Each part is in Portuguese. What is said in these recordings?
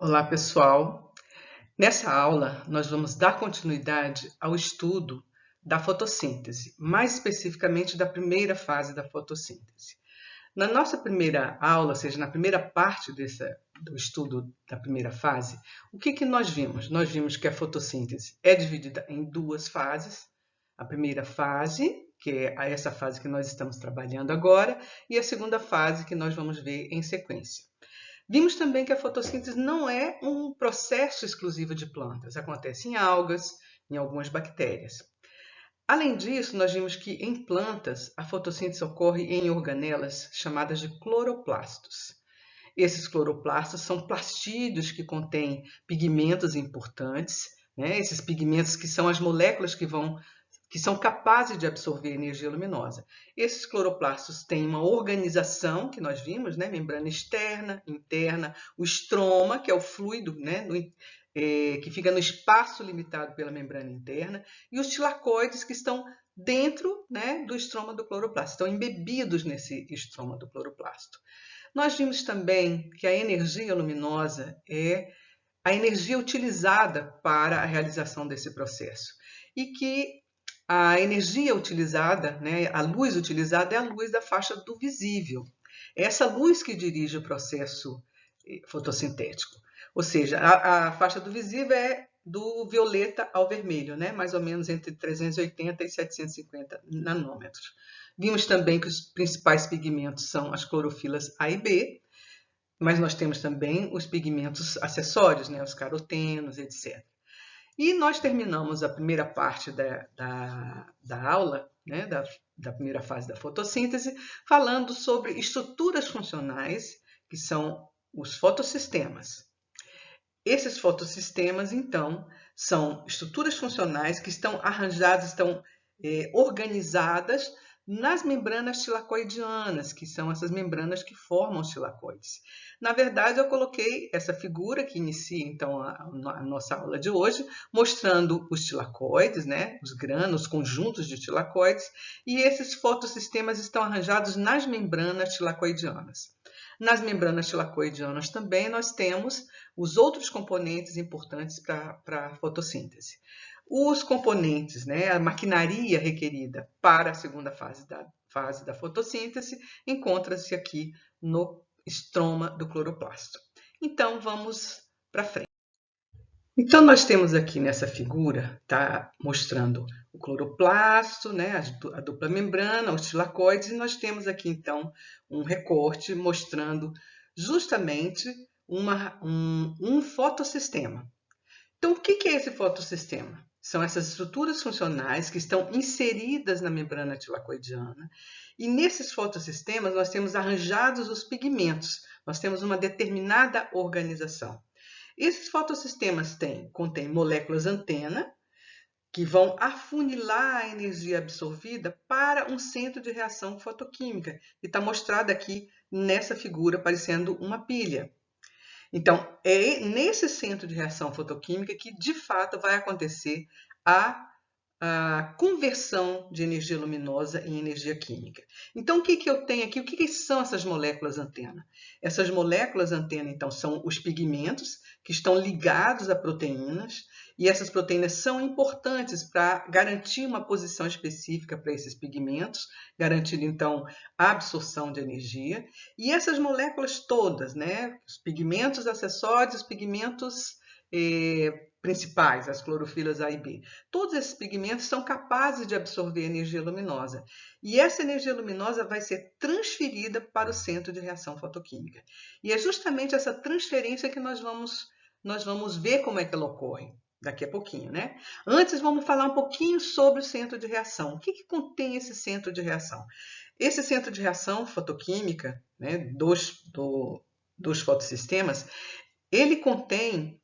Olá, pessoal. Nessa aula, nós vamos dar continuidade ao estudo da fotossíntese, mais especificamente da primeira fase da fotossíntese. Na nossa primeira aula, ou seja, na primeira parte do estudo da primeira fase, o que nós vimos? Nós vimos que a fotossíntese é dividida em duas fases. A primeira fase, que é essa fase que nós estamos trabalhando agora, e a segunda fase, que nós vamos ver em sequência. Vimos também que a fotossíntese não é um processo exclusivo de plantas, acontece em algas, em algumas bactérias. Além disso, nós vimos que em plantas a fotossíntese ocorre em organelas chamadas de cloroplastos. Esses cloroplastos são plastídeos que contêm pigmentos importantes, né? Esses pigmentos que são as moléculas que são capazes de absorver energia luminosa. Esses cloroplastos têm uma organização que nós vimos, né? Membrana externa, interna, o estroma, que é o fluido, né? Que fica no espaço limitado pela membrana interna, e os tilacoides, que estão dentro, né, do estroma do cloroplasto, estão embebidos nesse estroma do cloroplasto. Nós vimos também que a energia luminosa é a energia utilizada para a realização desse processo e que a energia utilizada, né, a luz utilizada é a luz da faixa do visível. É essa luz que dirige o processo fotossintético. Ou seja, a faixa do visível é do violeta ao vermelho, né? Mais ou menos entre 380 e 750 nanômetros. Vimos também que os principais pigmentos são as clorofilas A e B, mas nós temos também os pigmentos acessórios, né? Os carotenos, etc. E nós terminamos a primeira parte da aula, né? da primeira fase da fotossíntese, falando sobre estruturas funcionais, que são os fotossistemas. Esses fotossistemas, então, são estruturas funcionais que estão arranjadas, estão organizadas nas membranas tilacoidianas, que são essas membranas que formam os tilacoides. Na verdade, eu coloquei essa figura que inicia, então, a nossa aula de hoje, mostrando os tilacoides, né? Os grãos, os conjuntos de tilacoides, e esses fotossistemas estão arranjados nas membranas tilacoidianas. Nas membranas tilacoidianas também nós temos os outros componentes importantes para a fotossíntese. Os componentes, né, a maquinaria requerida para a segunda fase da fotossíntese, encontra-se aqui no estroma do cloroplasto. Então, vamos para frente. Então, nós temos aqui nessa figura, tá, mostrando o cloroplasto, né, a dupla membrana, os tilacoides, e nós temos aqui, então, um recorte mostrando justamente um fotossistema. Então, o que é esse fotossistema? São essas estruturas funcionais que estão inseridas na membrana tilacoidiana, e nesses fotossistemas nós temos arranjados os pigmentos, nós temos uma determinada organização. Esses fotossistemas contêm moléculas antena, que vão afunilar a energia absorvida para um centro de reação fotoquímica, que está mostrado aqui nessa figura, parecendo uma pilha. Então, é nesse centro de reação fotoquímica que, de fato, vai acontecer a conversão de energia luminosa em energia química. Então, o que eu tenho aqui? O que são essas moléculas antena? Essas moléculas antena, então, são os pigmentos que estão ligados a proteínas, e essas proteínas são importantes para garantir uma posição específica para esses pigmentos, garantindo, então, a absorção de energia. E essas moléculas todas, né, os pigmentos acessórios, os pigmentos principais, as clorofilas A e B, todos esses pigmentos são capazes de absorver energia luminosa. E essa energia luminosa vai ser transferida para o centro de reação fotoquímica. E é justamente essa transferência que nós vamos ver como é que ela ocorre daqui a pouquinho, né? Antes, vamos falar um pouquinho sobre o centro de reação. O que contém esse centro de reação? Esse centro de reação fotoquímica, né, dos fotossistemas, ele contém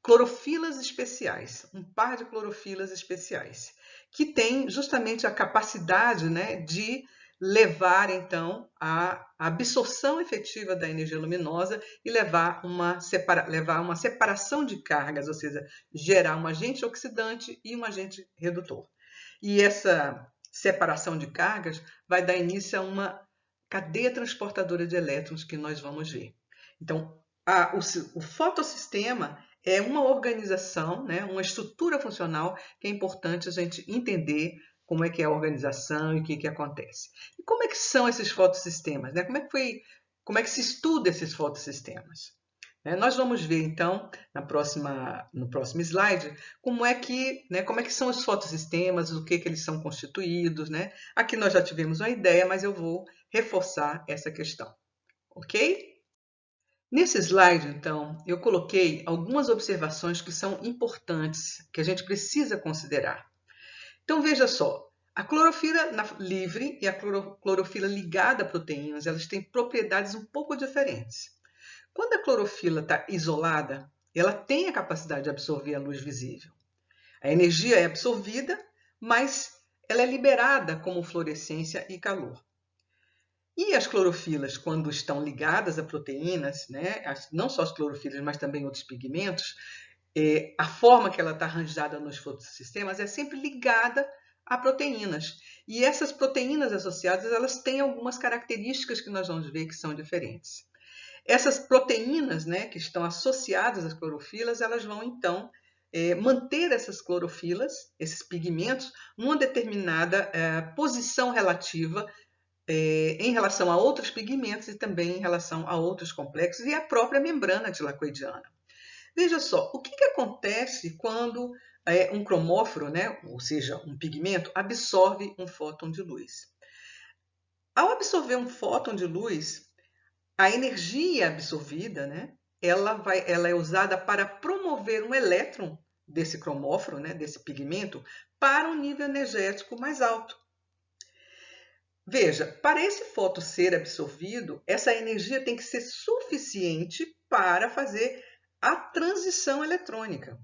clorofilas especiais, um par de clorofilas especiais, que tem justamente a capacidade, né, de levar, então, a absorção efetiva da energia luminosa e levar uma separação de cargas, ou seja, gerar um agente oxidante e um agente redutor. E essa separação de cargas vai dar início a uma cadeia transportadora de elétrons que nós vamos ver. Então, o fotossistema é uma organização, né, uma estrutura funcional que é importante a gente entender como é que é a organização e o que que acontece. E como é que são esses fotossistemas, né? Como é que se estuda esses fotossistemas? Nós vamos ver então no próximo slide como é que são os fotossistemas, o que que eles são constituídos, né? Aqui nós já tivemos uma ideia, mas eu vou reforçar essa questão, ok? Nesse slide, então, eu coloquei algumas observações que são importantes, que a gente precisa considerar. Então, veja só, a clorofila livre e a clorofila ligada a proteínas, elas têm propriedades um pouco diferentes. Quando a clorofila está isolada, ela tem a capacidade de absorver a luz visível. A energia é absorvida, mas ela é liberada como fluorescência e calor. E as clorofilas, quando estão ligadas a proteínas, né, não só as clorofilas, mas também outros pigmentos, a forma que ela está arranjada nos fotossistemas é sempre ligada a proteínas. E essas proteínas associadas, elas têm algumas características que nós vamos ver que são diferentes. Essas proteínas, né, que estão associadas às clorofilas, elas vão então manter essas clorofilas, esses pigmentos, numa determinada posição relativa em relação a outros pigmentos e também em relação a outros complexos e a própria membrana tilacoidiana. Veja só, o que acontece quando um cromóforo, né, ou seja, um pigmento, absorve um fóton de luz? Ao absorver um fóton de luz, a energia absorvida, né, ela é usada para promover um elétron desse cromóforo, né, desse pigmento, para um nível energético mais alto. Veja, para esse fóton ser absorvido, essa energia tem que ser suficiente para fazer a transição eletrônica.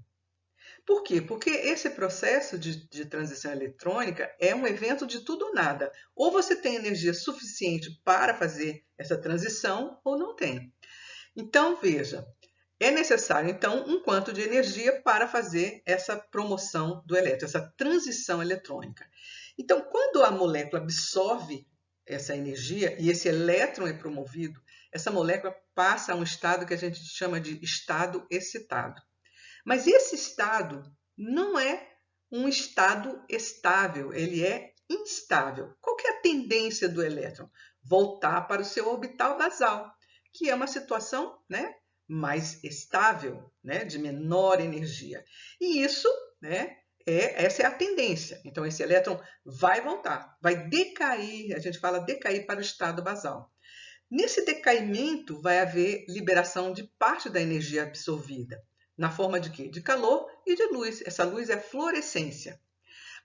Por quê? Porque esse processo de transição eletrônica é um evento de tudo ou nada. Ou você tem energia suficiente para fazer essa transição, ou não tem. Então, veja, é necessário, então, um quanto de energia para fazer essa promoção do elétron, essa transição eletrônica. Então, quando a molécula absorve essa energia e esse elétron é promovido, essa molécula passa a um estado que a gente chama de estado excitado. Mas esse estado não é um estado estável, ele é instável. Qual que é a tendência do elétron? Voltar para o seu orbital basal, que é uma situação, né, mais estável, né, de menor energia. E isso, né, essa é a tendência. Então, esse elétron vai voltar, vai decair, a gente fala decair para o estado basal. Nesse decaimento, vai haver liberação de parte da energia absorvida. Na forma de quê? De calor e de luz. Essa luz é fluorescência.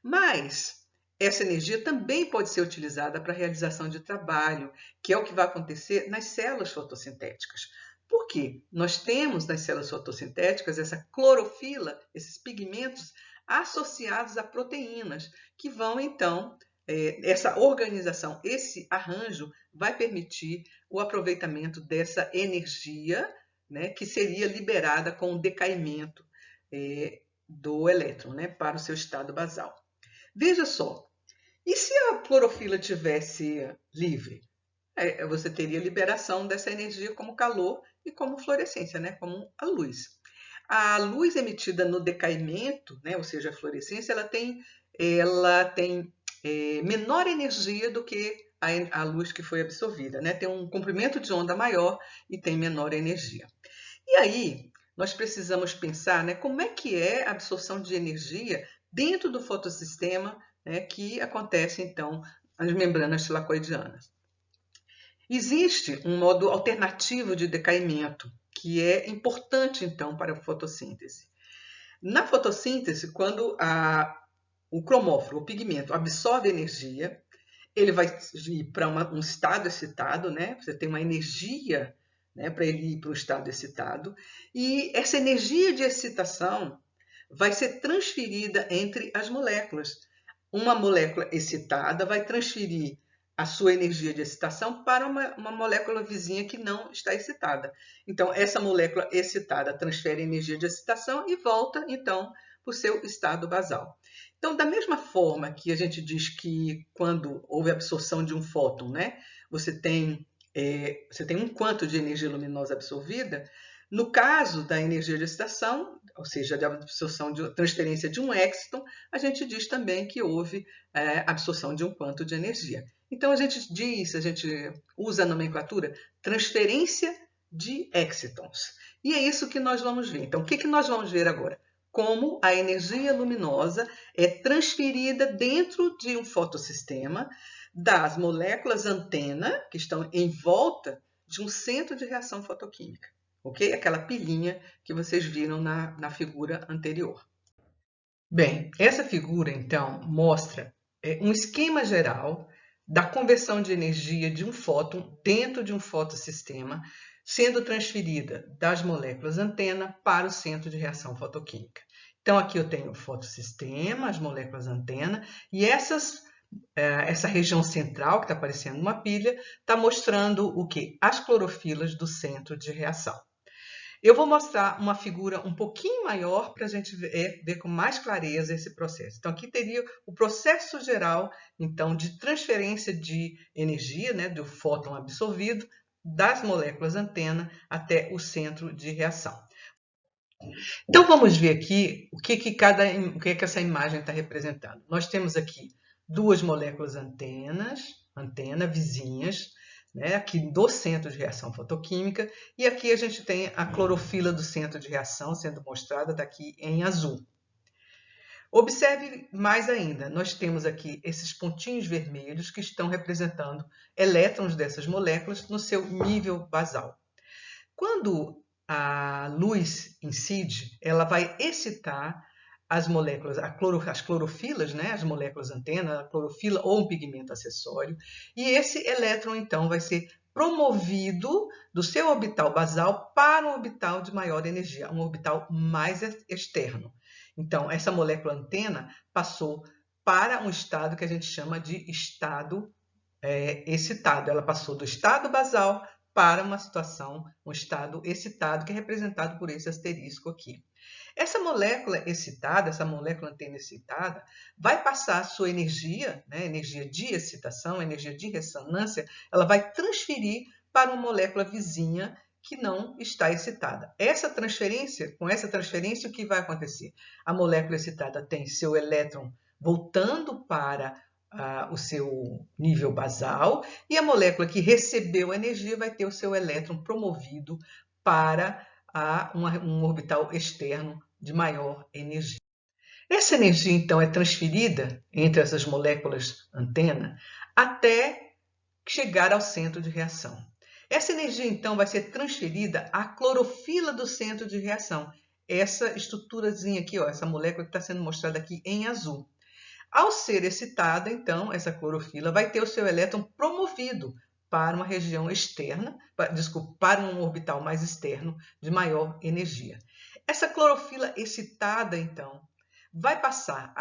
Mas essa energia também pode ser utilizada para a realização de trabalho, que é o que vai acontecer nas células fotossintéticas. Por quê? Nós temos nas células fotossintéticas essa clorofila, esses pigmentos associados a proteínas, que vão então, essa organização, esse arranjo vai permitir o aproveitamento dessa energia, né, que seria liberada com o decaimento do elétron, né, para o seu estado basal. Veja só, e se a clorofila tivesse livre? Você teria liberação dessa energia como calor e como fluorescência, né, como a luz. A luz emitida no decaimento, né, ou seja, a fluorescência, ela tem menor energia do que a luz que foi absorvida, né? Tem um comprimento de onda maior e tem menor energia. E aí, nós precisamos pensar, né, como é que é a absorção de energia dentro do fotossistema, né, que acontece, então, nas membranas tilacoidianas. Existe um modo alternativo de decaimento, que é importante, então, para a fotossíntese. Na fotossíntese, quando o cromóforo, o pigmento, absorve energia, ele vai ir para um estado excitado, né? Você tem uma energia, né, para ele ir para o estado excitado, e essa energia de excitação vai ser transferida entre as moléculas. Uma molécula excitada vai transferir a sua energia de excitação para uma molécula vizinha que não está excitada. Então, essa molécula excitada transfere energia de excitação e volta, então, para o seu estado basal. Então, da mesma forma que a gente diz que quando houve absorção de um fóton, né, você tem um quanto de energia luminosa absorvida, No caso da energia de excitação, ou seja, de absorção de transferência de um exciton, a gente diz também que houve absorção de um quanto de energia. Então a gente usa a nomenclatura transferência de excitons. E é isso que nós vamos ver. Então, o que nós vamos ver agora? Como a energia luminosa é transferida dentro de um fotossistema das moléculas antena, que estão em volta de um centro de reação fotoquímica, ok? Aquela pilhinha que vocês viram na figura anterior. Bem, essa figura, então, mostra um esquema geral da conversão de energia de um fóton dentro de um fotossistema, sendo transferida das moléculas antena para o centro de reação fotoquímica. Então, aqui eu tenho o fotossistema, as moléculas antena, e essa região central, que está parecendo uma pilha, está mostrando o quê? As clorofilas do centro de reação. Eu vou mostrar uma figura um pouquinho maior para a gente ver com mais clareza esse processo. Então, aqui teria o processo geral, então, de transferência de energia, né, do fóton absorvido, das moléculas antena até o centro de reação. Então, vamos ver aqui o que essa imagem está representando. Nós temos aqui duas moléculas antena vizinhas, né, aqui do centro de reação fotoquímica, e aqui a gente tem a clorofila do centro de reação sendo mostrada daqui em azul. Observe mais ainda, nós temos aqui esses pontinhos vermelhos que estão representando elétrons dessas moléculas no seu nível basal. Quando a luz incide, ela vai excitar as moléculas, as clorofilas, né, as moléculas antena, a clorofila ou um pigmento acessório, e esse elétron, então, vai ser promovido do seu orbital basal para um orbital de maior energia, um orbital mais externo. Então, essa molécula antena passou para um estado que a gente chama de estado excitado. Ela passou do estado basal para uma situação, um estado excitado, que é representado por esse asterisco aqui. Essa molécula excitada, essa molécula antena excitada, vai passar a sua energia, né, energia de excitação, energia de ressonância, ela vai transferir para uma molécula vizinha que não está excitada. Com essa transferência, o que vai acontecer? A molécula excitada tem seu elétron voltando para o seu nível basal, e a molécula que recebeu energia vai ter o seu elétron promovido para um orbital externo de maior energia. Essa energia, então, é transferida entre essas moléculas antena até chegar ao centro de reação. Essa energia, então, vai ser transferida à clorofila do centro de reação. Essa estruturazinha aqui, ó, essa molécula que está sendo mostrada aqui em azul. Ao ser excitada, então, essa clorofila vai ter o seu elétron promovido para uma região externa, para um orbital mais externo de maior energia. Essa clorofila excitada, então, vai passar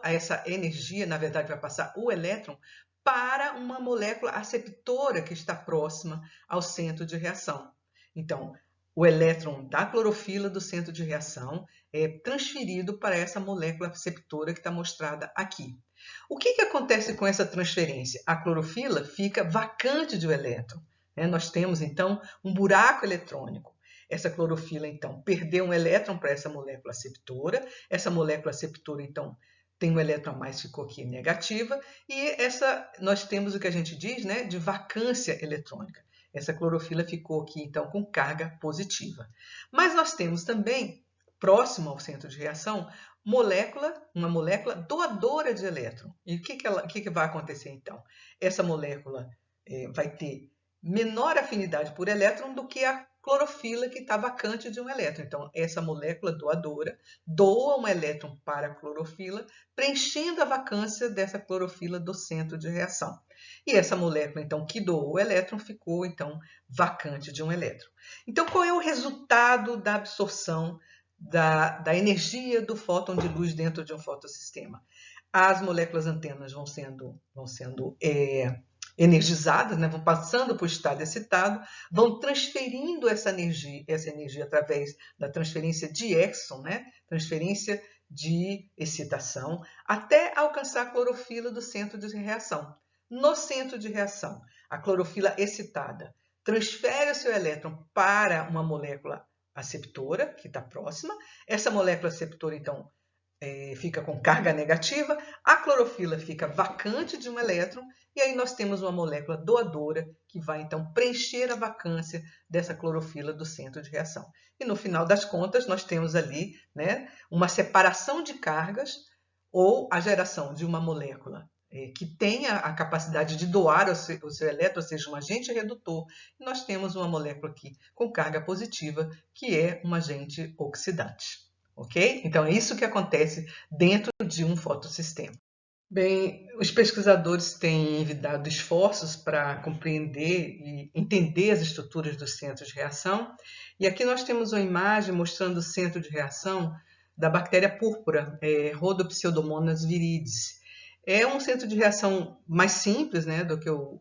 essa energia, na verdade, vai passar o elétron para uma molécula aceptora que está próxima ao centro de reação. Então, o elétron da clorofila do centro de reação é transferido para essa molécula aceptora que está mostrada aqui. O que acontece com essa transferência? A clorofila fica vacante de um elétron. Nós temos, então, um buraco eletrônico. Essa clorofila, então, perdeu um elétron para essa molécula aceptora. Essa molécula aceptora, então, tem um elétron a mais, ficou aqui negativa. E nós temos o que a gente diz, né, de vacância eletrônica. Essa clorofila ficou aqui, então, com carga positiva. Mas nós temos também, próximo ao centro de reação, uma molécula doadora de elétron. E o que vai acontecer, então? Essa molécula vai ter menor afinidade por elétron do que a clorofila que está vacante de um elétron. Então, essa molécula doadora doa um elétron para a clorofila, preenchendo a vacância dessa clorofila do centro de reação. E essa molécula, então, que doou o elétron, ficou, então, vacante de um elétron. Então, qual é o resultado da absorção da energia do fóton de luz dentro de um fotossistema? As moléculas antenas vão sendo energizadas, né? Vão passando para o estado excitado, vão transferindo essa energia através da transferência de exciton, né? Transferência de excitação, até alcançar a clorofila do centro de reação. No centro de reação, a clorofila excitada transfere o seu elétron para uma molécula aceptora, que está próxima. Essa molécula aceptora, então, fica com carga negativa, a clorofila fica vacante de um elétron, e aí nós temos uma molécula doadora que vai então preencher a vacância dessa clorofila do centro de reação. E no final das contas, nós temos ali, né, uma separação de cargas ou a geração de uma molécula que tenha a capacidade de doar o seu elétron, ou seja, um agente redutor. E nós temos uma molécula aqui com carga positiva, que é um agente oxidante. Ok? Então, é isso que acontece dentro de um fotossistema. Bem, os pesquisadores têm envidado esforços para compreender e entender as estruturas dos centros de reação. E aqui nós temos uma imagem mostrando o centro de reação da bactéria púrpura, Rhodopseudomonas viridis. É um centro de reação mais simples, né, do que o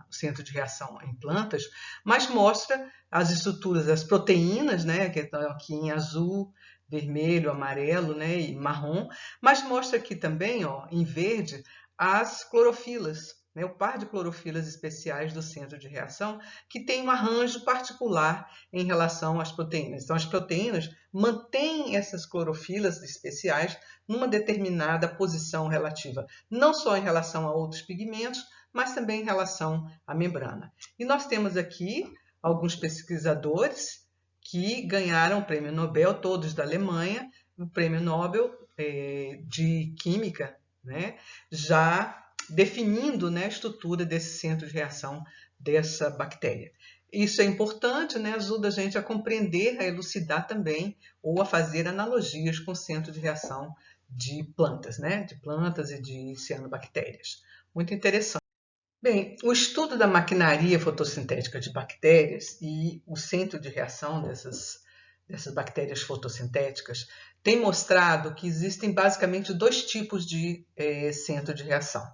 centro de reação em plantas, mas mostra as estruturas das proteínas, né, que estão aqui em azul, vermelho, amarelo, né, e marrom, mas mostra aqui também, ó, em verde, as clorofilas, né, o par de clorofilas especiais do centro de reação, que tem um arranjo particular em relação às proteínas. Então, as proteínas mantêm essas clorofilas especiais numa determinada posição relativa, não só em relação a outros pigmentos, mas também em relação à membrana. E nós temos aqui alguns pesquisadores que ganharam o prêmio Nobel, todos da Alemanha, o prêmio Nobel de Química, né, já definindo, né, a estrutura desse centro de reação dessa bactéria. Isso é importante, né, ajuda a gente a compreender, a elucidar também, ou a fazer analogias com o centro de reação de plantas, né, de plantas e de cianobactérias. Muito interessante. Bem, o estudo da maquinaria fotossintética de bactérias e o centro de reação dessas bactérias fotossintéticas tem mostrado que existem basicamente dois tipos de centro de reação,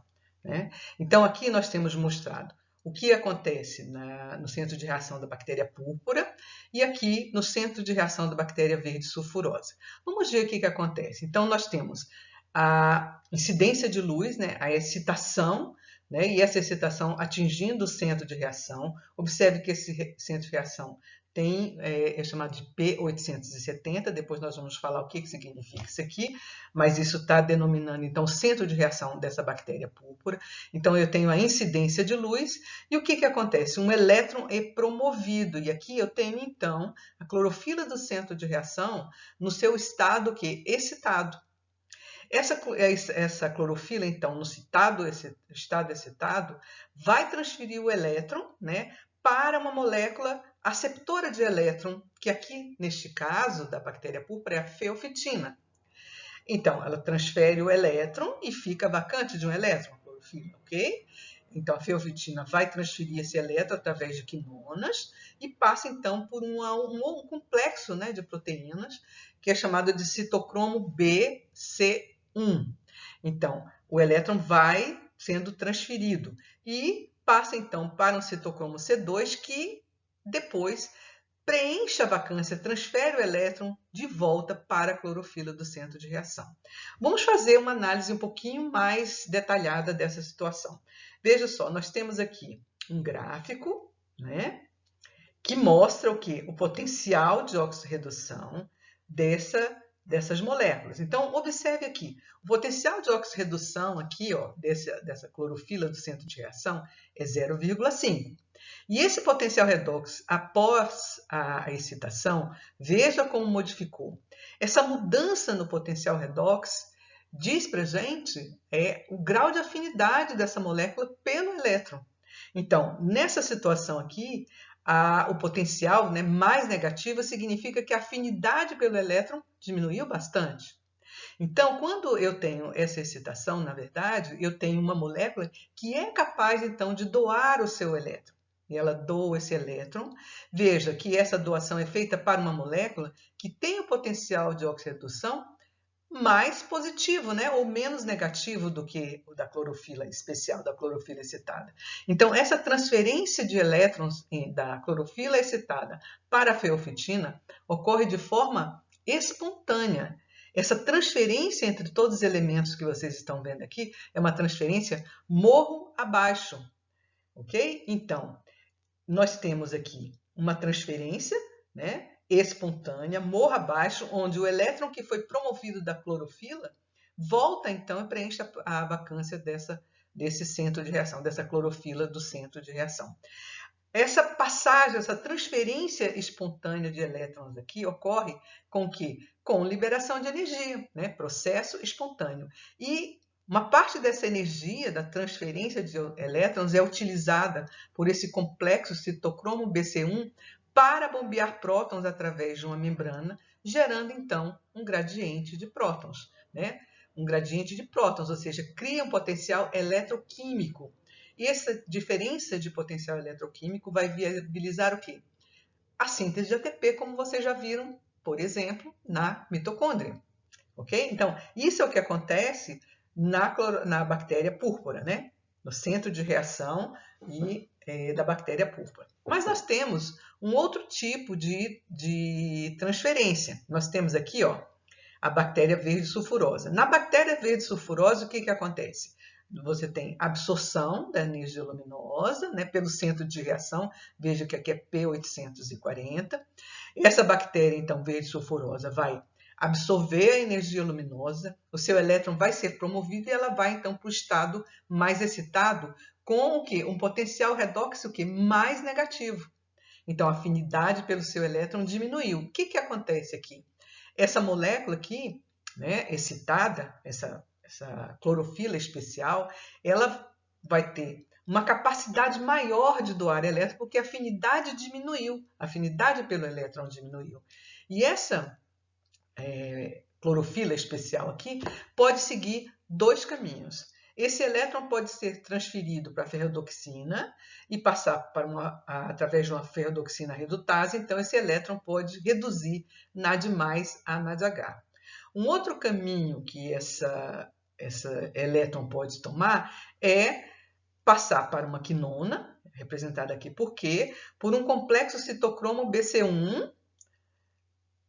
né? Então, aqui nós temos mostrado o que acontece no centro de reação da bactéria púrpura e aqui no centro de reação da bactéria verde sulfurosa. Vamos ver o que acontece. Então, nós temos a incidência de luz, né, a excitação, né, e essa excitação atingindo o centro de reação. Observe que esse centro de reação é chamado de P870, depois nós vamos falar o que significa isso aqui, mas isso está denominando, então, o centro de reação dessa bactéria púrpura. Então, eu tenho a incidência de luz, e o que acontece? Um elétron é promovido, e aqui eu tenho, então, a clorofila do centro de reação no seu estado excitado. Essa clorofila, então, no estado excitado, vai transferir o elétron, né, para uma molécula aceptora de elétron, que aqui, neste caso, da bactéria púrpura, é a feofitina. Então, ela transfere o elétron e fica vacante de um elétron, a clorofila, ok? Então, a feofitina vai transferir esse elétron através de quinonas e passa, então, por um complexo, né, de proteínas, que é chamado de citocromo BC1. Então, o elétron vai sendo transferido e passa, então, para um citocromo C2, que depois preenche a vacância, transfere o elétron de volta para a clorofila do centro de reação. Vamos fazer uma análise um pouquinho mais detalhada dessa situação. Veja só, nós temos aqui um gráfico, né, que mostra o quê? O potencial de oxirredução dessas moléculas. Então, observe aqui, o potencial de oxirredução aqui, ó, dessa clorofila do centro de reação é 0,5. E esse potencial redox, após a excitação, veja como modificou. Essa mudança no potencial redox diz para a gente o grau de afinidade dessa molécula pelo elétron. Então, nessa situação aqui, o potencial, né, mais negativo significa que a afinidade pelo elétron diminuiu bastante. Então, quando eu tenho essa excitação, na verdade, eu tenho uma molécula que é capaz, então, de doar o seu elétron. E ela doa esse elétron. Veja que essa doação é feita para uma molécula que tem o potencial de oxirredução mais positivo, né, ou menos negativo do que o da clorofila especial, da clorofila excitada. Então, essa transferência de elétrons da clorofila excitada para a feofitina ocorre de forma espontânea. Essa transferência entre todos os elementos que vocês estão vendo aqui é uma transferência morro abaixo, ok? Então, nós temos aqui uma transferência, né, espontânea, morro abaixo, onde o elétron que foi promovido da clorofila volta então e preenche a vacância desse centro de reação, dessa clorofila do centro de reação. Essa passagem, essa transferência espontânea de elétrons aqui ocorre com que? Com liberação de energia, né? Processo espontâneo. E uma parte dessa energia, da transferência de elétrons, é utilizada por esse complexo citocromo BC1 para bombear prótons através de uma membrana, gerando então um gradiente de prótons, né? Um gradiente de prótons, ou seja, cria um potencial eletroquímico. E essa diferença de potencial eletroquímico vai viabilizar o quê? A síntese de ATP, como vocês já viram, por exemplo, na mitocôndria. Ok? Então, isso é o que acontece na bactéria púrpura, né? No centro de reação da bactéria púrpura. Mas nós temos um outro tipo de transferência. Nós temos aqui, ó, a bactéria verde sulfurosa. Na bactéria verde sulfurosa, o que acontece? Você tem absorção da energia luminosa, né, pelo centro de reação. Veja que aqui é P840. Essa bactéria, então, verde sulfurosa, vai absorver a energia luminosa, o seu elétron vai ser promovido e ela vai, então, para o estado mais excitado com o quê? Um potencial redox o quê? Mais negativo. Então, a afinidade pelo seu elétron diminuiu. O que acontece aqui? Essa molécula aqui, né, excitada, essa clorofila especial, ela vai ter uma capacidade maior de doar elétron porque a afinidade diminuiu, a afinidade pelo elétron diminuiu. E essa clorofila especial aqui pode seguir dois caminhos. Esse elétron pode ser transferido para a ferredoxina e passar através de uma ferredoxina redutase, então esse elétron pode reduzir NAD+ a NADH. Um outro caminho que essa elétron pode tomar é passar para uma quinona, representada aqui por Q, por um complexo citocromo BC1,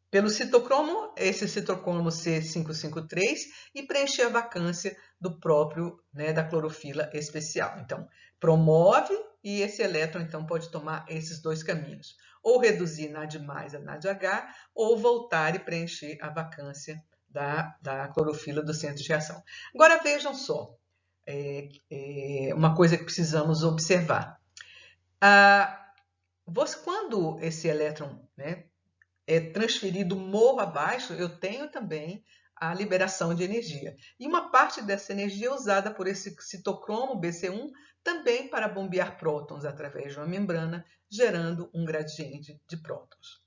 pelo citocromo, esse citocromo C553, e preencher a vacância do próprio, né, da clorofila especial. Então, promove e esse elétron, então, pode tomar esses dois caminhos. Ou reduzir NAD+ a NADH, ou voltar e preencher a vacância da clorofila do centro de reação. Agora, vejam só, uma coisa que precisamos observar. Quando esse elétron, né, é transferido morro abaixo, eu tenho também a liberação de energia. E uma parte dessa energia é usada por esse citocromo BC1 também para bombear prótons através de uma membrana, gerando um gradiente de prótons.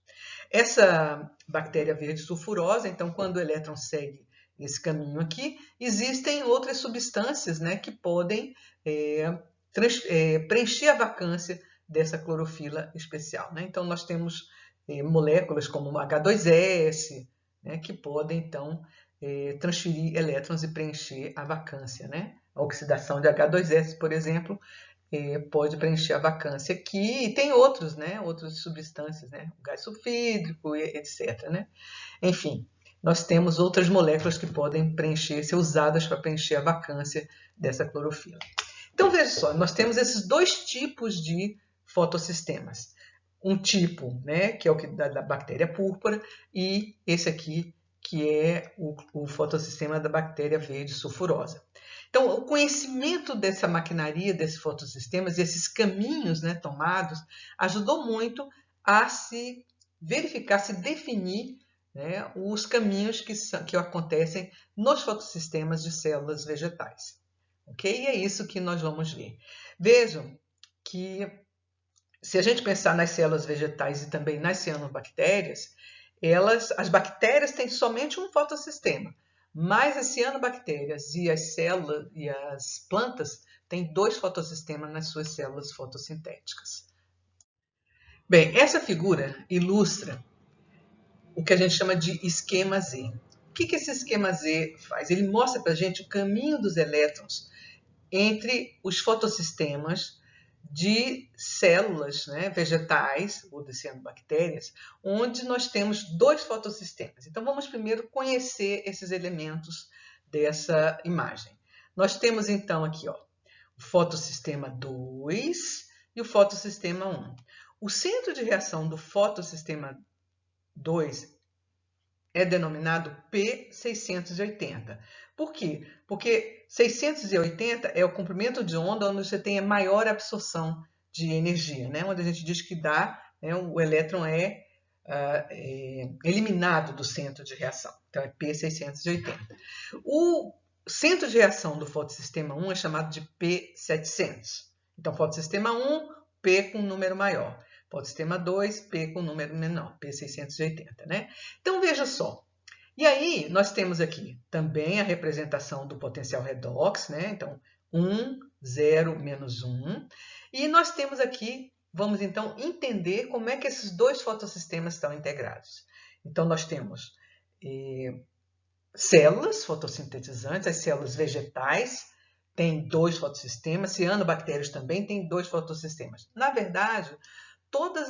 Essa bactéria verde sulfurosa, então, quando o elétron segue esse caminho aqui, existem outras substâncias, né, que podem preencher a vacância dessa clorofila especial, né? Então, nós temos moléculas como o H2S, né, que podem, então, transferir elétrons e preencher a vacância, né? A oxidação de H2S, por exemplo, pode preencher a vacância aqui, e tem outros, né? Outras substâncias, né? O gás sulfídrico, etc., né? Enfim, nós temos outras moléculas que podem ser usadas para preencher a vacância dessa clorofila. Então, veja só, nós temos esses dois tipos de fotossistemas. Um tipo, né, que é o que da bactéria púrpura, e esse aqui, que é o fotossistema da bactéria verde sulfurosa. Então, o conhecimento dessa maquinaria, desses fotossistemas, e esses caminhos, né, tomados, ajudou muito a se verificar, se definir, né, os caminhos que acontecem nos fotossistemas de células vegetais. Ok? E é isso que nós vamos ver. Vejam que, se a gente pensar nas células vegetais e também nas cianobactérias, as bactérias têm somente um fotossistema, mas as cianobactérias e as células e as plantas têm dois fotossistemas nas suas células fotossintéticas. Bem, essa figura ilustra o que a gente chama de esquema Z. O que esse esquema Z faz? Ele mostra para a gente o caminho dos elétrons entre os fotossistemas de células, né, vegetais ou de cianobactérias, onde nós temos dois fotossistemas. Então, vamos primeiro conhecer esses elementos dessa imagem. Nós temos, então, aqui, ó, o fotossistema 2 e e o fotossistema 1. O centro de reação do fotossistema 2 é denominado P680. Por quê? Porque 680 é o comprimento de onda onde você tem a maior absorção de energia, né? Onde a gente diz que dá, né, o elétron é eliminado do centro de reação. Então, é P680. O centro de reação do fotossistema 1 é chamado de P700. Então, fotossistema 1, P com número maior. Fotossistema 2, P com número menor, P680, né? Então, veja só. E aí, nós temos aqui também a representação do potencial redox, né? Então, 1, 0, menos 1. E nós temos aqui, vamos então entender como é que esses dois fotossistemas estão integrados. Então, nós temos células fotossintetizantes, as células vegetais têm dois fotossistemas, cianobactérias também têm dois fotossistemas. Na verdade, todas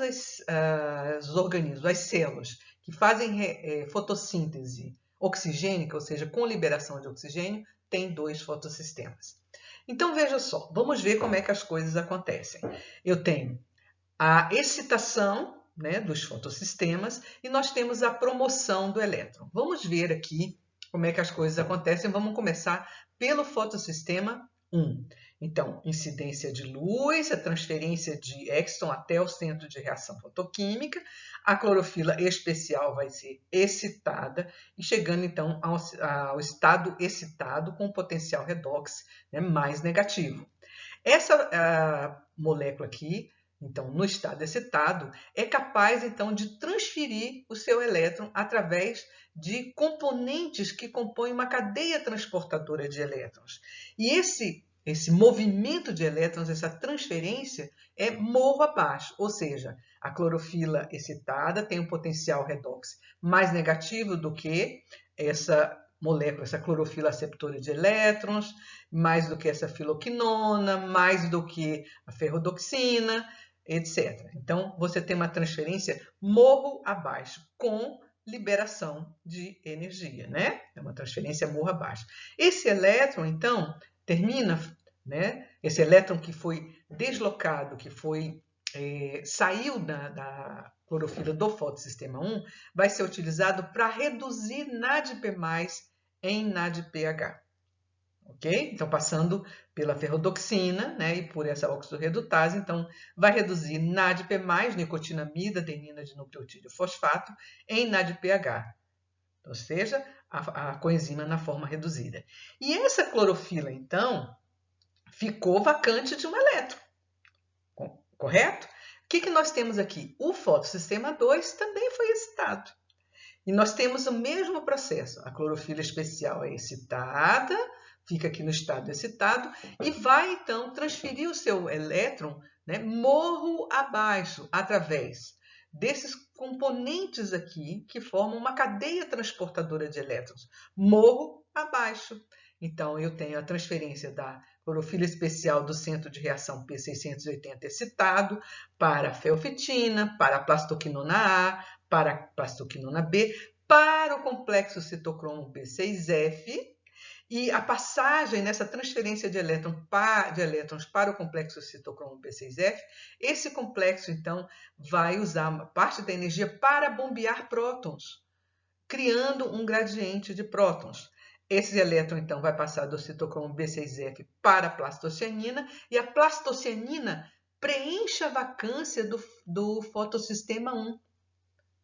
os organismos, as células que fazem fotossíntese oxigênica, ou seja, com liberação de oxigênio, têm dois fotossistemas. Então, veja só, vamos ver como é que as coisas acontecem. Eu tenho a excitação, né, dos fotossistemas e nós temos a promoção do elétron. Vamos ver aqui como é que as coisas acontecem. Vamos começar pelo fotossistema 1. Então, incidência de luz, a transferência de Exton até o centro de reação fotoquímica, a clorofila especial vai ser excitada e chegando então ao estado excitado com potencial redox, né, mais negativo. Essa molécula aqui, então, no estado excitado, é capaz então de transferir o seu elétron através de componentes que compõem uma cadeia transportadora de elétrons. E esse movimento de elétrons, essa transferência, é morro abaixo, ou seja, a clorofila excitada tem um potencial redox mais negativo do que essa molécula, essa clorofila aceptora de elétrons, mais do que essa filoquinona, mais do que a ferrodoxina, etc. Então, você tem uma transferência morro abaixo, com liberação de energia, né? É uma transferência morro abaixo. Esse elétron, então, termina, né? Esse elétron que foi deslocado, que foi saiu da clorofila do fotossistema 1, vai ser utilizado para reduzir NADP+, em NADPH. Ok? Então, passando pela ferrodoxina, né, e por essa oxidorredutase, então, vai reduzir NADP+, nicotinamida, adenina de nucleotídeo fosfato, em NADPH. Ou seja, a coenzima na forma reduzida. E essa clorofila, então, ficou vacante de um elétron. Correto? O que nós temos aqui? O fotossistema 2 também foi excitado. E nós temos o mesmo processo. A clorofila especial é excitada, fica aqui no estado excitado, e vai, então, transferir o seu elétron, né, morro abaixo, através desses componentes aqui, que formam uma cadeia transportadora de elétrons. Morro abaixo. Então, eu tenho a transferência da clorofila especial do centro de reação P680 excitado para a feofitina, para a plastoquinona A, para a plastoquinona B, para o complexo citocromo B6F, e a passagem nessa transferência de elétrons para o complexo citocromo B6F, esse complexo, então, vai usar parte da energia para bombear prótons, criando um gradiente de prótons. Esse elétron, então, vai passar do citocromo B6F para a plastocianina, e a plastocianina preenche a vacância do fotossistema 1.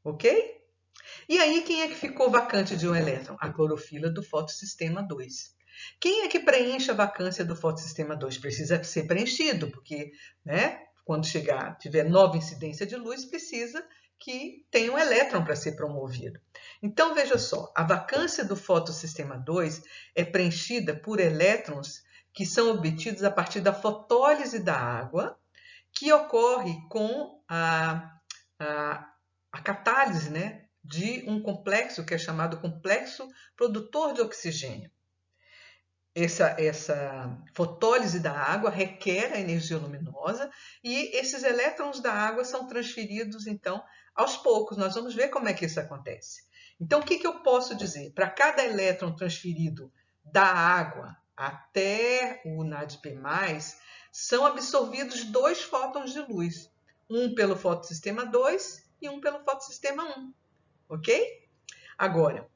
Ok? E aí, quem é que ficou vacante de um elétron? A clorofila do fotossistema 2. Quem é que preenche a vacância do fotossistema 2? Precisa ser preenchido, porque, né, quando tiver nova incidência de luz, precisa que tenha um elétron para ser promovido. Então, veja só, a vacância do fotossistema 2 é preenchida por elétrons que são obtidos a partir da fotólise da água, que ocorre com a catálise, né, de um complexo que é chamado complexo produtor de oxigênio. Essa fotólise da água requer a energia luminosa e esses elétrons da água são transferidos, então, aos poucos. Nós vamos ver como é que isso acontece. Então, o que eu posso dizer? Para cada elétron transferido da água até o NADP+, são absorvidos 2 fótons de luz, um pelo fotossistema 2 e um pelo fotossistema 1, ok? Agora,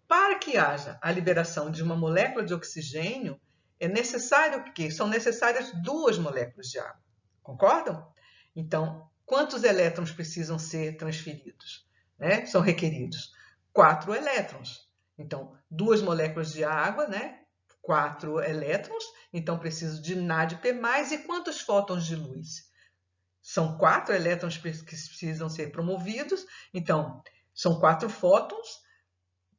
para que haja a liberação de uma molécula de oxigênio, é necessário que são necessárias 2 moléculas de água, concordam? Então, quantos elétrons precisam ser transferidos, né? São requeridos 4 elétrons. Então, 2 moléculas de água, né? 4 elétrons, então preciso de NADP+, e quantos fótons de luz? São 4 elétrons que precisam ser promovidos, então são 4 fótons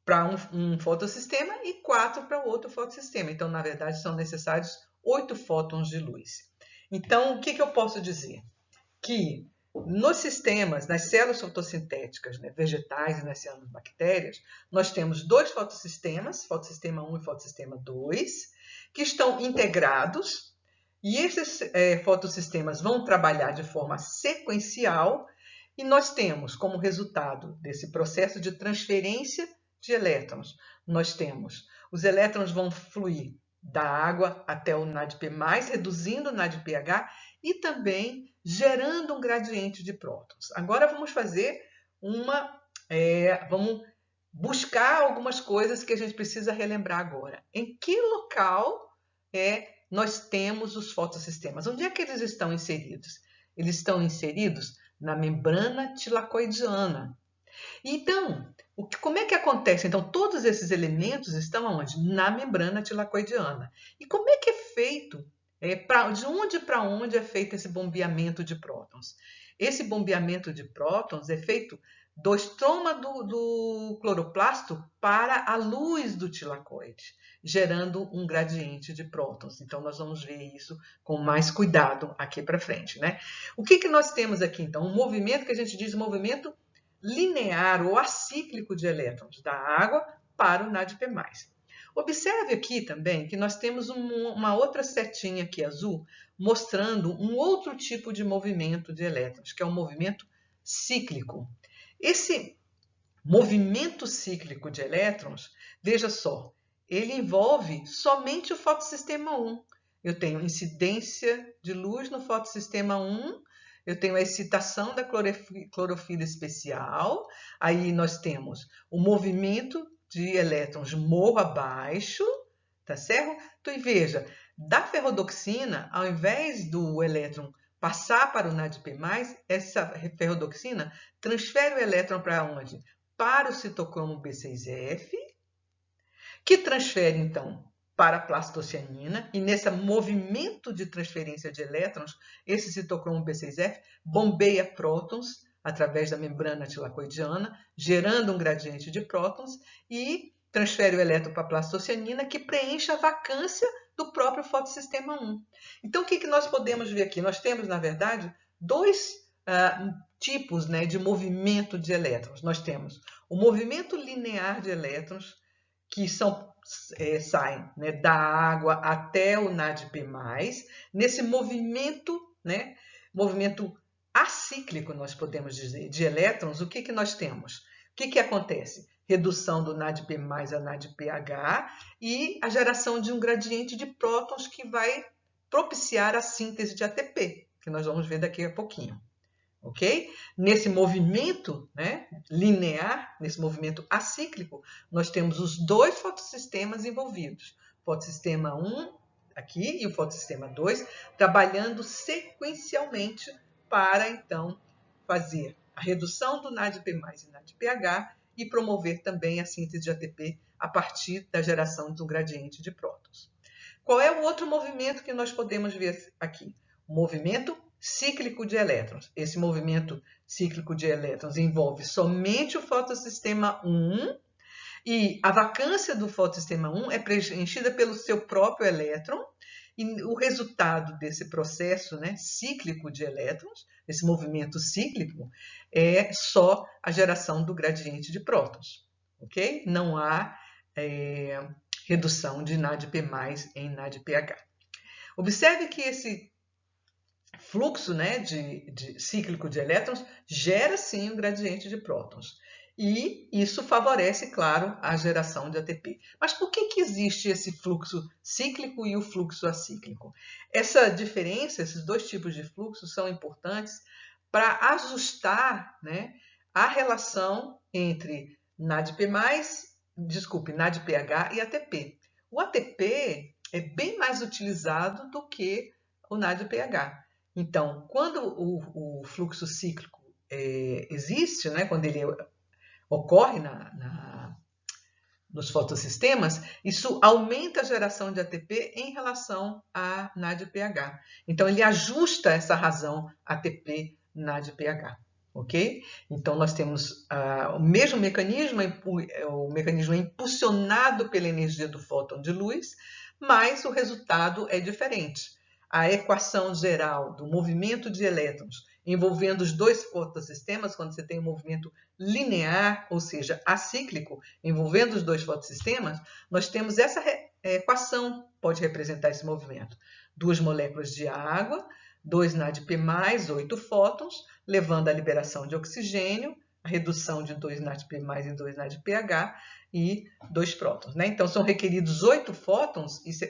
para um fotossistema e 4 para o outro fotossistema. Então, na verdade, são necessários 8 fótons de luz. Então, o que eu posso dizer? Que nos sistemas, nas células fotossintéticas, né, vegetais e nas células bactérias, nós temos 2 fotossistemas, fotossistema 1 e fotossistema 2, que estão integrados, e esses fotossistemas vão trabalhar de forma sequencial, e nós temos como resultado desse processo de transferência de elétrons, nós temos os elétrons vão fluir da água até o NADP+, reduzindo o NADPH e também gerando um gradiente de prótons. Agora vamos fazer vamos buscar algumas coisas que a gente precisa relembrar agora. Em que local nós temos os fotossistemas? Onde é que eles estão inseridos? Eles estão inseridos na membrana tilacoidiana. Então, como é que acontece? Então, todos esses elementos estão onde? Na membrana tilacoidiana. E como é que é feito? De onde para onde é feito esse bombeamento de prótons? Esse bombeamento de prótons é feito do estroma do cloroplasto para a luz do tilacoide, gerando um gradiente de prótons. Então, nós vamos ver isso com mais cuidado aqui para frente, né? O que nós temos aqui, então? Um movimento que a gente diz movimento linear ou acíclico de elétrons da água para o NADP+. Observe aqui também que nós temos uma outra setinha aqui azul mostrando um outro tipo de movimento de elétrons, que é o movimento cíclico. Esse movimento cíclico de elétrons, veja só, ele envolve somente o fotossistema 1. Eu tenho incidência de luz no fotossistema 1, eu tenho a excitação da clorofila especial, aí nós temos o movimento de elétrons morro abaixo, tá certo? Então, veja, da ferrodoxina, ao invés do elétron passar para o NADP+, essa ferrodoxina transfere o elétron para onde? Para o citocromo B6F, que transfere, então, para a plastocianina, e nesse movimento de transferência de elétrons, esse citocromo B6F bombeia prótons através da membrana tilacoidiana, gerando um gradiente de prótons, e transfere o elétron para a plastocianina, que preenche a vacância do próprio fotossistema 1. Então, o que nós podemos ver aqui? Nós temos, na verdade, 2 tipos, né, de movimento de elétrons. Nós temos o movimento linear de elétrons, que saem, né, da água até o NADP+. Nesse movimento, né, movimento acíclico, nós podemos dizer, de elétrons, o que nós temos? O que acontece? Redução do NADP+ a NADPH e a geração de um gradiente de prótons que vai propiciar a síntese de ATP, que nós vamos ver daqui a pouquinho. Ok? Nesse movimento, né, linear, nesse movimento acíclico, nós temos os 2 fotossistemas envolvidos. O fotossistema 1 aqui e o fotossistema 2 trabalhando sequencialmente para, então, fazer a redução do NADP+ e NADPH e promover também a síntese de ATP a partir da geração do gradiente de prótons. Qual é o outro movimento que nós podemos ver aqui? O movimento cíclico de elétrons. Esse movimento cíclico de elétrons envolve somente o fotossistema 1 e a vacância do fotossistema 1 é preenchida pelo seu próprio elétron e o resultado desse processo, né, cíclico de elétrons, esse movimento cíclico, é só a geração do gradiente de prótons, ok? Não há redução de NADP+ em NADPH. Observe que esse fluxo, né, de cíclico de elétrons gera sim um gradiente de prótons. E isso favorece, claro, a geração de ATP. Mas por que existe esse fluxo cíclico e o fluxo acíclico? Essa diferença, esses dois tipos de fluxo são importantes para ajustar, né, a relação entre NADP+, NADPH e ATP. O ATP é bem mais utilizado do que o NADPH. Então, quando o fluxo cíclico existe, né, quando ele ocorre nos fotossistemas, isso aumenta a geração de ATP em relação a NADPH. Então, ele ajusta essa razão ATP-NADPH. Ok? Então, nós temos o mesmo mecanismo, o mecanismo é impulsionado pela energia do fóton de luz, mas o resultado é diferente. A equação geral do movimento de elétrons envolvendo os dois fotossistemas, quando você tem um movimento linear, ou seja, acíclico, envolvendo os dois fotossistemas, nós temos essa equação, pode representar esse movimento. 2 moléculas de água, 2 NADP+, 8 fótons, levando à liberação de oxigênio, a redução de 2 NADP+, e 2 NADPH e 2 prótons. Né? Então, são requeridos 8 fótons, isso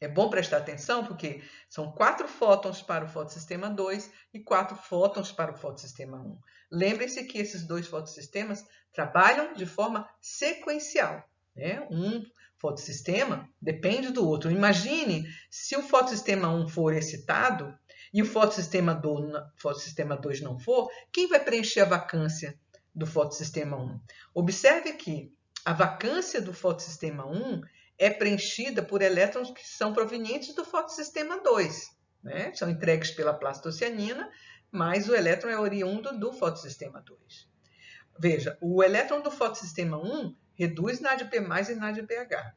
é bom prestar atenção porque são 4 fótons para o fotossistema 2 e 4 fótons para o fotossistema 1. Lembrem-se que esses dois fotossistemas trabalham de forma sequencial. Né? Um fotossistema depende do outro. Imagine se o fotossistema 1 for excitado e o fotossistema 2 não for, quem vai preencher a vacância do fotossistema 1? Observe que a vacância do fotossistema 1 é preenchida por elétrons que são provenientes do fotossistema 2. Né? São entregues pela plastocianina, mas o elétron é oriundo do fotossistema 2. Veja, o elétron do fotossistema 1 reduz NADP+, e NADPH.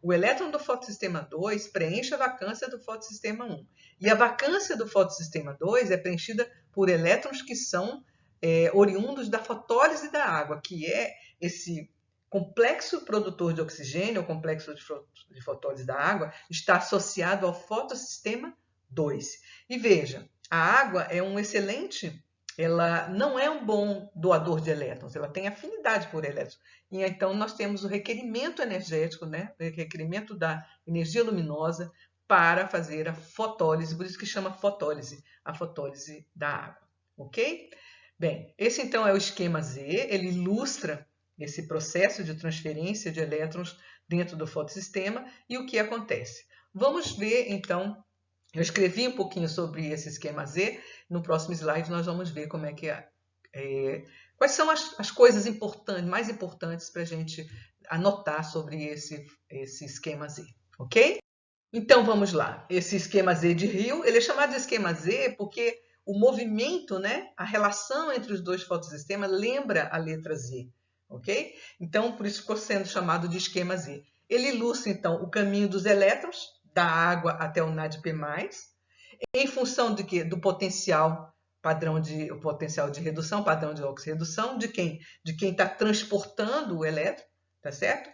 O elétron do fotossistema 2 preenche a vacância do fotossistema 1. E a vacância do fotossistema 2 é preenchida por elétrons que são oriundos da fotólise da água, que é esse complexo produtor de oxigênio, o complexo de fotólise da água, está associado ao fotossistema 2. E veja, a água é um excelente, ela não é um bom doador de elétrons, ela tem afinidade por elétrons. E então nós temos o requerimento energético, né? O requerimento da energia luminosa para fazer a fotólise, por isso que chama fotólise, a fotólise da água. Ok? Bem, esse então é o esquema Z, ele ilustra esse processo de transferência de elétrons dentro do fotossistema e o que acontece. Vamos ver, então, eu escrevi um pouquinho sobre esse esquema Z, no próximo slide nós vamos ver como é que quais são as coisas importantes, mais importantes para a gente anotar sobre esse esquema Z, ok? Então, vamos lá. Esse esquema Z de Rio, ele é chamado de esquema Z porque o movimento, né, a relação entre os dois fotossistemas lembra a letra Z. Ok? Então, por isso ficou sendo chamado de esquema Z. Ele ilustra, então, o caminho dos elétrons da água até o NADP+, em função de quê? Do potencial o potencial de redução, padrão de oxirredução, de quem está transportando o elétron, tá certo?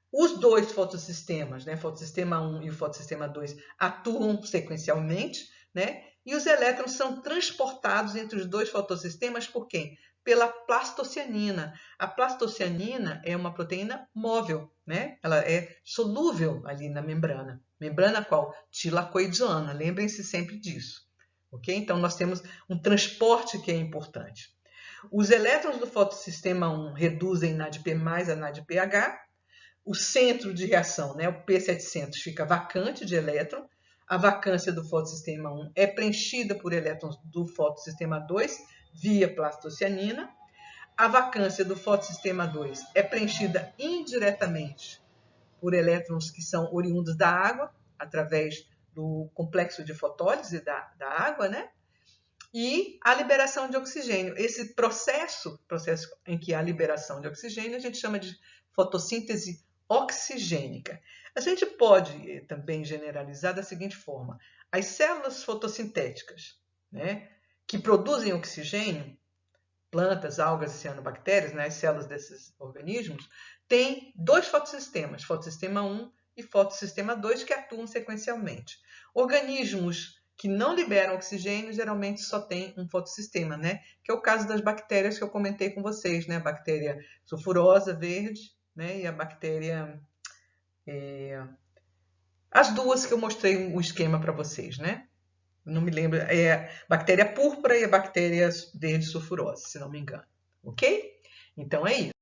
Os dois fotossistemas, né, fotossistema 1 e o fotossistema 2, atuam sequencialmente, né? E os elétrons são transportados entre os dois fotossistemas por quem? Pela plastocianina. A plastocianina é uma proteína móvel, né? Ela é solúvel ali na membrana. Membrana qual? Tilacoidiana. Lembrem-se sempre disso. Ok? Então, nós temos um transporte que é importante. Os elétrons do fotossistema 1 reduzem NADP+, a NADPH. O centro de reação, né, o P700, fica vacante de elétron. A vacância do fotossistema 1 é preenchida por elétrons do fotossistema 2 via plastocianina. A vacância do fotossistema 2 é preenchida indiretamente por elétrons que são oriundos da água, através do complexo de fotólise da água, né? E a liberação de oxigênio. Esse processo em que há liberação de oxigênio, a gente chama de fotossíntese oxigênica. A gente pode também generalizar da seguinte forma: as células fotossintéticas, né, que produzem oxigênio, plantas, algas e cianobactérias, né, as células desses organismos, têm dois fotossistemas, fotossistema 1 e fotossistema 2, que atuam sequencialmente. Organismos que não liberam oxigênio, geralmente só tem um fotossistema, né? Que é o caso das bactérias que eu comentei com vocês, né? A bactéria sulfurosa verde, né? E a bactéria... As duas que eu mostrei o esquema para vocês, né? Não me lembro, é a bactéria púrpura e a bactéria verde sulfurosa, se não me engano, ok? Então é isso.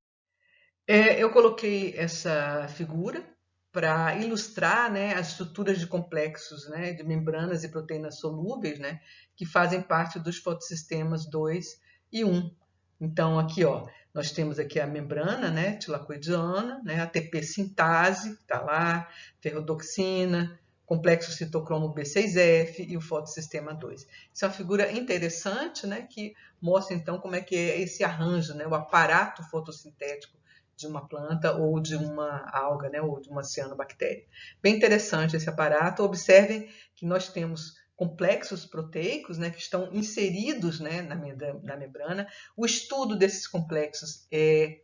Eu coloquei essa figura para ilustrar, né, as estruturas de complexos, né, de membranas e proteínas solúveis, né, que fazem parte dos fotossistemas 2 e 1. Então, aqui, ó, nós temos aqui a membrana, né, tilacoidiana, né, a ATP sintase, que está lá, ferrodoxina, complexo citocromo B6F e o fotossistema 2. Isso é uma figura interessante, né, que mostra, então, como é que é esse arranjo, né, o aparato fotossintético de uma planta ou de uma alga, né, ou de uma cianobactéria. Bem interessante esse aparato. Observem que nós temos complexos proteicos, né, que estão inseridos, né, na membrana. O estudo desses complexos é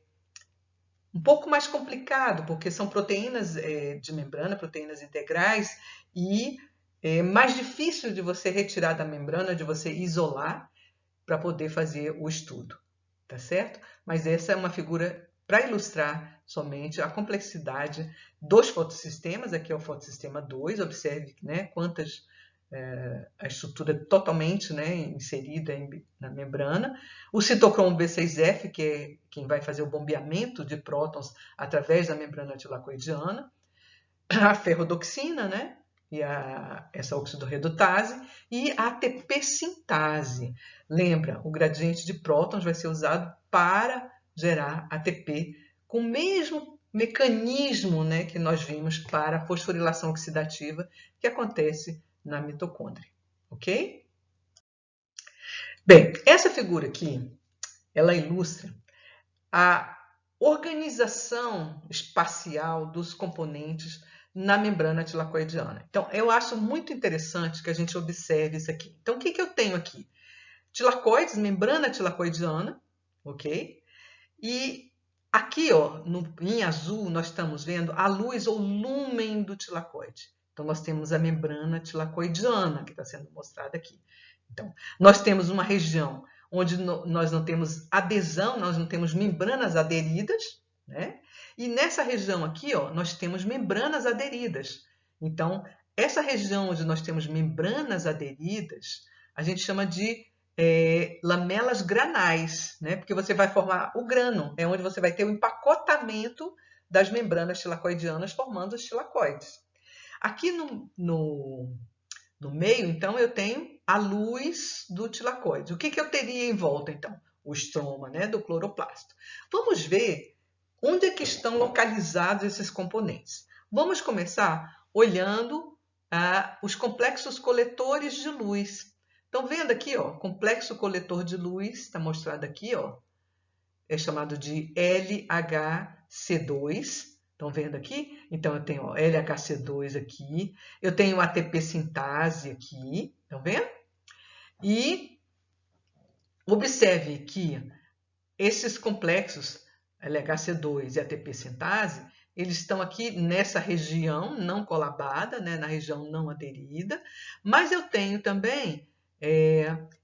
um pouco mais complicado, porque são proteínas de membrana, proteínas integrais, e é mais difícil de você retirar da membrana, de você isolar, para poder fazer o estudo, tá certo? Mas essa é uma figura para ilustrar somente a complexidade dos fotossistemas. Aqui é o fotossistema 2, observe, né, quantas a estrutura totalmente, né, inserida na membrana. O citocromo B6F, que é quem vai fazer o bombeamento de prótons através da membrana tilacoidiana. A ferrodoxina, né, e essa oxidorredutase, e a ATP sintase. Lembra, o gradiente de prótons vai ser usado para gerar ATP com o mesmo mecanismo, né, que nós vimos para a fosforilação oxidativa que acontece na mitocôndria, ok? Bem, essa figura aqui, ela ilustra a organização espacial dos componentes na membrana tilacoidiana. Então, eu acho muito interessante que a gente observe isso aqui. Então, o que eu tenho aqui? Tilacoides, membrana tilacoidiana, ok? E aqui, ó, em azul, nós estamos vendo a luz ou lumen do tilacoide. Então, nós temos a membrana tilacoidiana, que está sendo mostrada aqui. Então, nós temos uma região onde nós não temos adesão, nós não temos membranas aderidas, né? E nessa região aqui, ó, nós temos membranas aderidas. Então, essa região onde nós temos membranas aderidas, a gente chama de lamelas granais, né? Porque você vai formar o grano, é onde você vai ter o empacotamento das membranas tilacoidianas formando os tilacoides. Aqui no meio, então, eu tenho a luz do tilacoide. O que eu teria em volta, então? O estroma, né, do cloroplasto. Vamos ver onde é que estão localizados esses componentes. Vamos começar olhando os complexos coletores de luz. Estão vendo aqui, ó, complexo coletor de luz, está mostrado aqui, ó, é chamado de LHC2. Estão vendo aqui? Então, eu tenho LHC2 aqui, eu tenho ATP sintase aqui, estão vendo? E observe que esses complexos, LHC2 e ATP sintase, eles estão aqui nessa região não colabada, né, na região não aderida, mas eu tenho também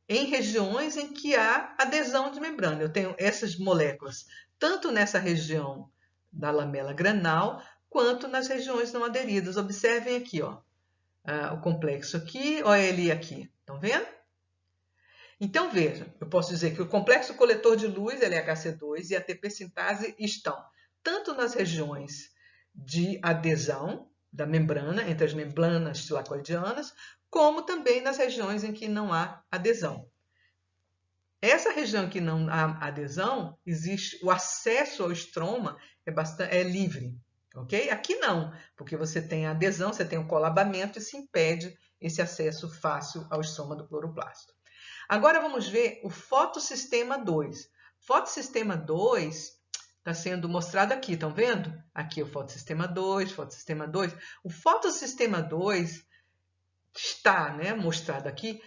em regiões em que há adesão de membrana. Eu tenho essas moléculas tanto nessa região da lamela granal, quanto nas regiões não aderidas. Observem aqui, ó, o complexo aqui, olha ele aqui, estão vendo? Então, veja, eu posso dizer que o complexo coletor de luz, LHC2, e a ATP sintase estão tanto nas regiões de adesão da membrana, entre as membranas tilacoidianas, como também nas regiões em que não há adesão. Essa região que não há adesão, existe o acesso ao estroma é livre, ok? Aqui não, porque você tem a adesão, você tem o colabamento e se impede esse acesso fácil ao estroma do cloroplasto. Agora vamos ver o fotossistema 2. Fotossistema 2 está sendo mostrado aqui, estão vendo? Aqui o fotossistema 2, fotossistema 2. O fotossistema 2 está, né, mostrado aqui,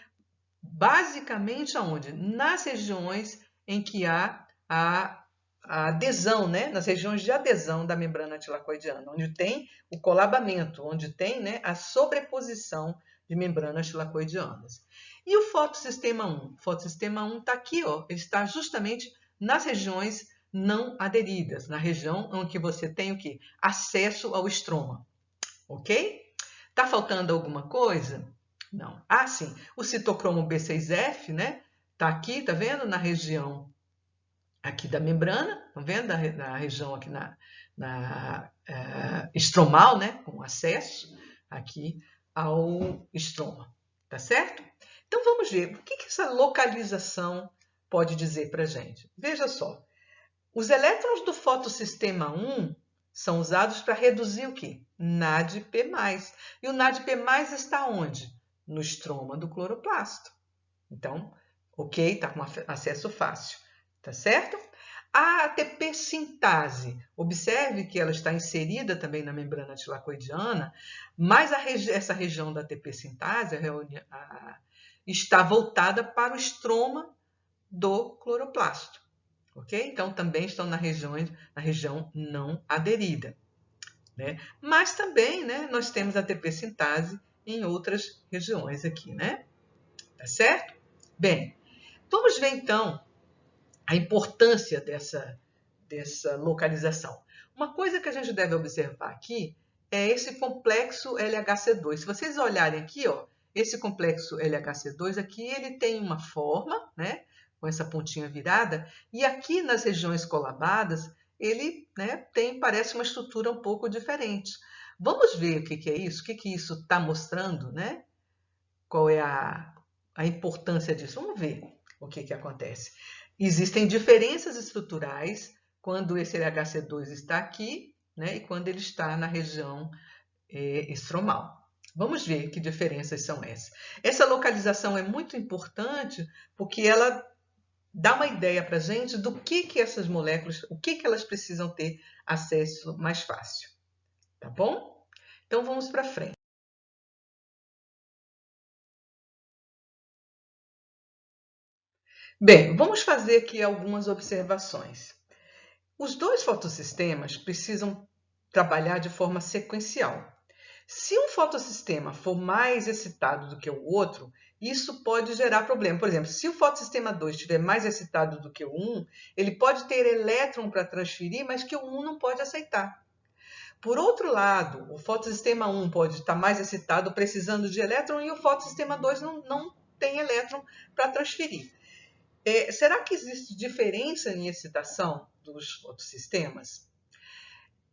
basicamente aonde? Nas regiões em que há a adesão, né? Nas regiões de adesão da membrana tilacoidiana, onde tem o colabamento, onde tem, né, a sobreposição de membranas tilacoidianas. E o fotossistema 1? O fotossistema 1 está aqui, ó, ele está justamente nas regiões não aderidas, na região em que você tem o quê? Acesso ao estroma, ok? Tá faltando alguma coisa? Não. Ah, sim, o citocromo B6F, né? Tá aqui, tá vendo? Na região aqui da membrana, tá vendo? Na região aqui na estromal, né? Com acesso aqui ao estroma, tá certo? Então vamos ver o que essa localização pode dizer para a gente. Veja só, os elétrons do fotossistema 1 são usados para reduzir o quê? NADP+. E o NADP+, está onde? No estroma do cloroplasto. Então, ok, está com acesso fácil, tá certo? A ATP sintase, observe que ela está inserida também na membrana tilacoidiana, mas essa região da ATP sintase está voltada para o estroma do cloroplasto. Ok? Então, também estão na região não aderida. Né? Mas também, né, nós temos a ATP sintase em outras regiões aqui, né? Tá certo? Bem, vamos ver então a importância dessa localização. Uma coisa que a gente deve observar aqui é esse complexo LHC2. Se vocês olharem aqui, ó, esse complexo LHC2 aqui, ele tem uma forma, né, com essa pontinha virada, e aqui nas regiões colabadas, ele, né, parece uma estrutura um pouco diferente. Vamos ver o que é isso, o que isso está mostrando, né? Qual é a importância disso? Vamos ver o que acontece. Existem diferenças estruturais quando esse LHC2 está aqui, né, e quando ele está na região estromal. Vamos ver que diferenças são essas. Essa localização é muito importante porque ela dá uma ideia para a gente do que essas moléculas, o que elas precisam ter acesso mais fácil. Tá bom? Então vamos para frente. Bem, vamos fazer aqui algumas observações. Os dois fotossistemas precisam trabalhar de forma sequencial. Se um fotossistema for mais excitado do que o outro, isso pode gerar problema. Por exemplo, se o fotossistema 2 estiver mais excitado do que o 1, ele pode ter elétron para transferir, mas que o 1 não pode aceitar. Por outro lado, o fotossistema 1 pode estar mais excitado, precisando de elétron, e o fotossistema 2 não tem elétron para transferir. Será que existe diferença em excitação dos fotossistemas?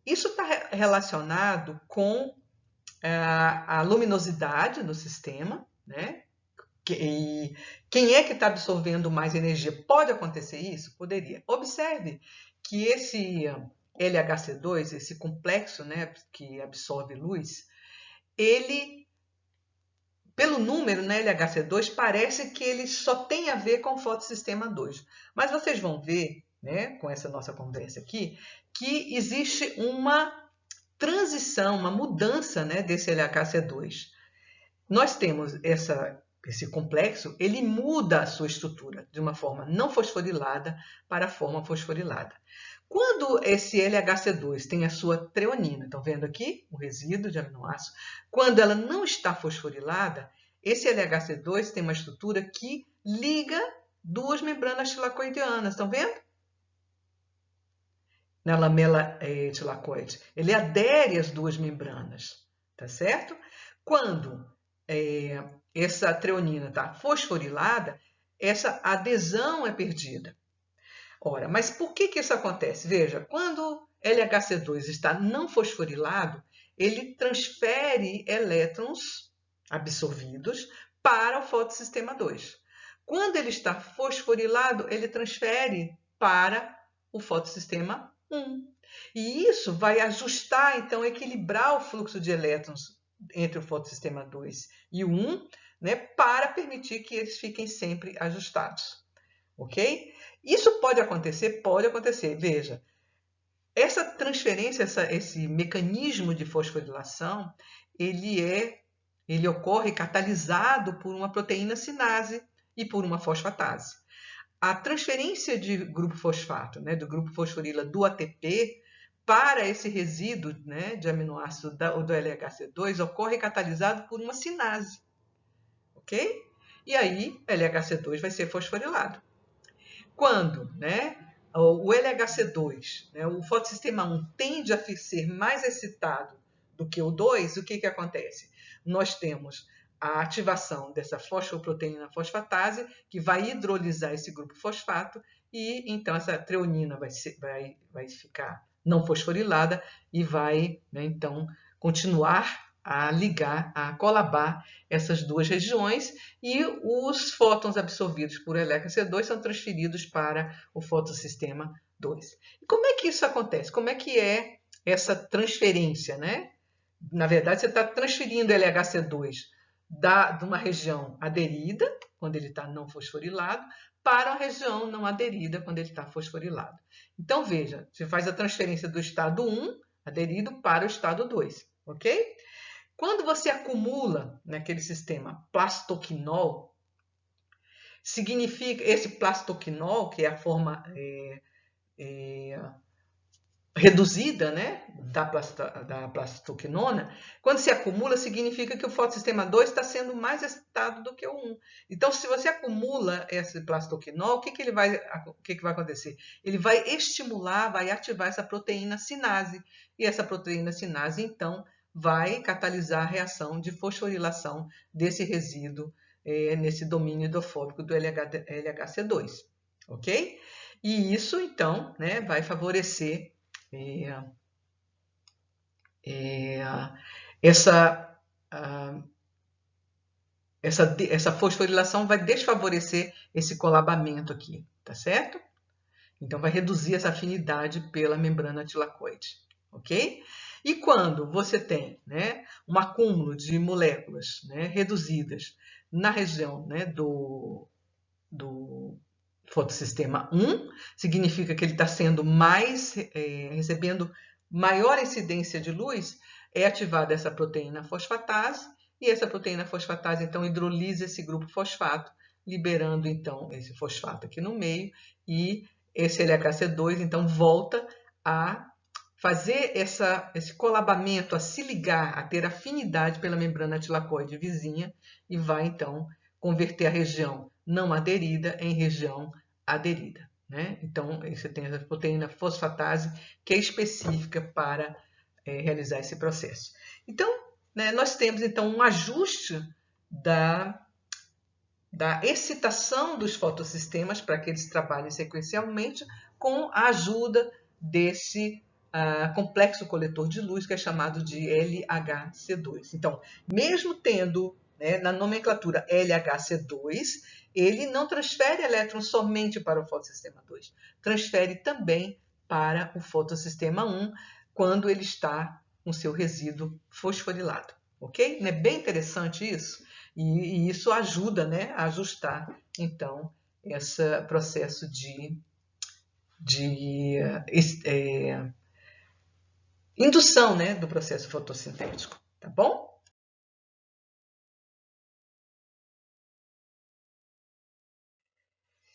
Isso está relacionado com a luminosidade no sistema, né? E quem é que está absorvendo mais energia? Pode acontecer isso? Poderia. Observe que esse LHC2, esse complexo, né, que absorve luz, ele, pelo número, né, LHC2, parece que ele só tem a ver com o fotossistema 2. Mas vocês vão ver, né, com essa nossa conversa aqui, que existe uma transição, uma mudança, né, desse LHC2. Nós temos esse complexo, ele muda a sua estrutura de uma forma não fosforilada para a forma fosforilada. Quando esse LHC2 tem a sua treonina, estão vendo aqui o resíduo de aminoácido, quando ela não está fosforilada, esse LHC2 tem uma estrutura que liga duas membranas tilacoidianas, estão vendo? Na lamela tilacoide. Ele adere às duas membranas, tá certo? Quando essa treonina está fosforilada, essa adesão é perdida. Ora, mas por que isso acontece? Veja, quando LHC2 está não fosforilado, ele transfere elétrons absorvidos para o fotossistema 2. Quando ele está fosforilado, ele transfere para o fotossistema 1. E isso vai ajustar, então, equilibrar o fluxo de elétrons entre o fotossistema 2 e o 1, né, para permitir que eles fiquem sempre ajustados. Ok? Isso pode acontecer? Pode acontecer. Veja, essa transferência, esse mecanismo de fosforilação, ele ocorre catalisado por uma proteína sinase e por uma fosfatase. A transferência de grupo fosfato, né, do grupo fosforila do ATP para esse resíduo, né, de aminoácido do LHC2 ocorre catalisado por uma sinase. ok? E aí, LHC2 vai ser fosforilado. Quando, né, o LHC2, né, o fotossistema 1, tende a ser mais excitado do que o 2, o que acontece? Nós temos a ativação dessa fosfoproteína fosfatase, que vai hidrolisar esse grupo fosfato, e então essa treonina vai ficar não fosforilada e vai, né, então, continuar a ligar, a colabar essas duas regiões, e os fótons absorvidos por LHC2 são transferidos para o fotossistema 2. E como é que isso acontece? Como é que é essa transferência, né? Na verdade, você está transferindo LHC2 de uma região aderida, quando ele está não fosforilado, para uma região não aderida, quando ele está fosforilado. Então, veja, você faz a transferência do estado 1, aderido, para o estado 2, ok? Quando você acumula naquele sistema plastoquinol, significa esse plastoquinol, que é a forma reduzida, né, da plastoquinona, quando se acumula, significa que o fotossistema 2 está sendo mais excitado do que o 1. Então, se você acumula esse plastoquinol, o que vai acontecer? Ele vai estimular, vai ativar essa proteína sinase. E essa proteína sinase, então, vai catalisar a reação de fosforilação desse resíduo nesse domínio hidrofóbico do LHC2, ok? E isso, então, né, vai favorecer essa fosforilação, vai desfavorecer esse colabamento aqui, tá certo? Então, vai reduzir essa afinidade pela membrana tilacoide, ok? E quando você tem, né, um acúmulo de moléculas, né, reduzidas na região, né, do fotossistema 1, significa que ele está sendo recebendo maior incidência de luz, é ativada essa proteína fosfatase, e essa proteína fosfatase, então, hidrolisa esse grupo fosfato, liberando, então, esse fosfato aqui no meio, e esse LHC2, então, volta a fazer esse colabamento, a se ligar, a ter afinidade pela membrana tilacoide vizinha, e vai, então, converter a região não aderida em região aderida, né? Então, você tem a proteína fosfatase, que é específica para realizar esse processo. Então, né, nós temos, então, um ajuste da excitação dos fotossistemas para que eles trabalhem sequencialmente com a ajuda desse complexo coletor de luz, que é chamado de LHC2. Então, mesmo tendo, né, na nomenclatura LHC2, ele não transfere elétrons somente para o fotossistema 2, transfere também para o fotossistema 1, quando ele está com seu resíduo fosforilado, ok? Não é bem interessante isso? E isso ajuda, né, a ajustar, então, esse processo de indução, né, do processo fotossintético, tá bom?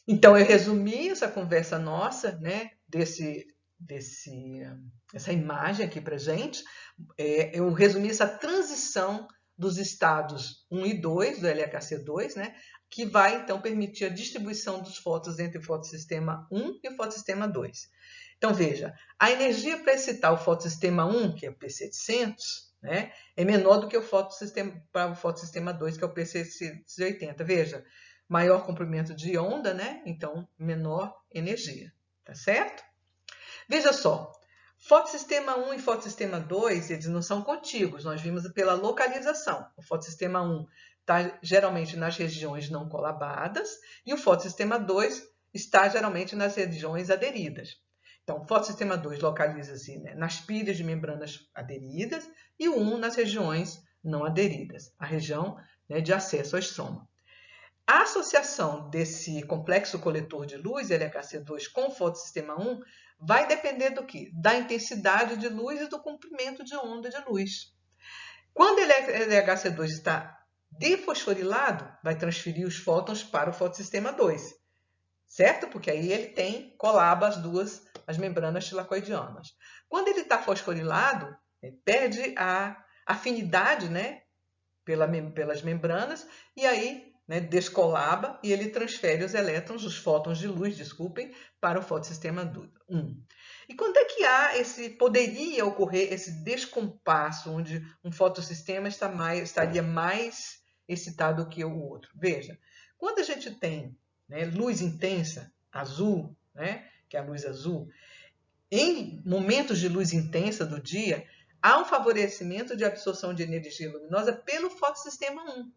Então, eu resumi essa conversa nossa, né, essa imagem aqui para gente. Eu resumi essa transição dos estados 1 e 2 do LHC2, né, que vai, então, permitir a distribuição dos fótons entre o fotossistema 1 e o fotossistema 2. Então, veja, a energia para excitar o fotossistema 1, que é o P700, né, é menor do que para o fotossistema 2, que é o P680. Veja, maior comprimento de onda, né? Então, menor energia, tá certo? Veja só, fotossistema 1 e fotossistema 2, eles não são contíguos, nós vimos pela localização. O fotossistema 1 está geralmente nas regiões não colabadas e o fotossistema 2 está geralmente nas regiões aderidas. Então, o fotossistema 2 localiza-se, né, nas pilhas de membranas aderidas e o 1 nas regiões não aderidas, a região, né, de acesso ao estroma. A associação desse complexo coletor de luz, LHC2, com o fotossistema 1, vai depender do quê? Da intensidade de luz e do comprimento de onda de luz. Quando o LHC2 está defosforilado, vai transferir os fótons para o fotossistema 2, certo? Porque aí ele colaba as membranas tilacoidianas. Quando ele está fosforilado, ele perde a afinidade, né, pelas membranas, e aí, né, descolaba e ele transfere os elétrons, os fótons de luz, desculpem, para o fotossistema 1. E quando é que poderia ocorrer esse descompasso, onde um fotossistema estaria mais excitado que o outro? Veja, quando a gente tem, né, luz intensa, azul, né, que é a luz azul, em momentos de luz intensa do dia, há um favorecimento de absorção de energia luminosa pelo fotossistema 1.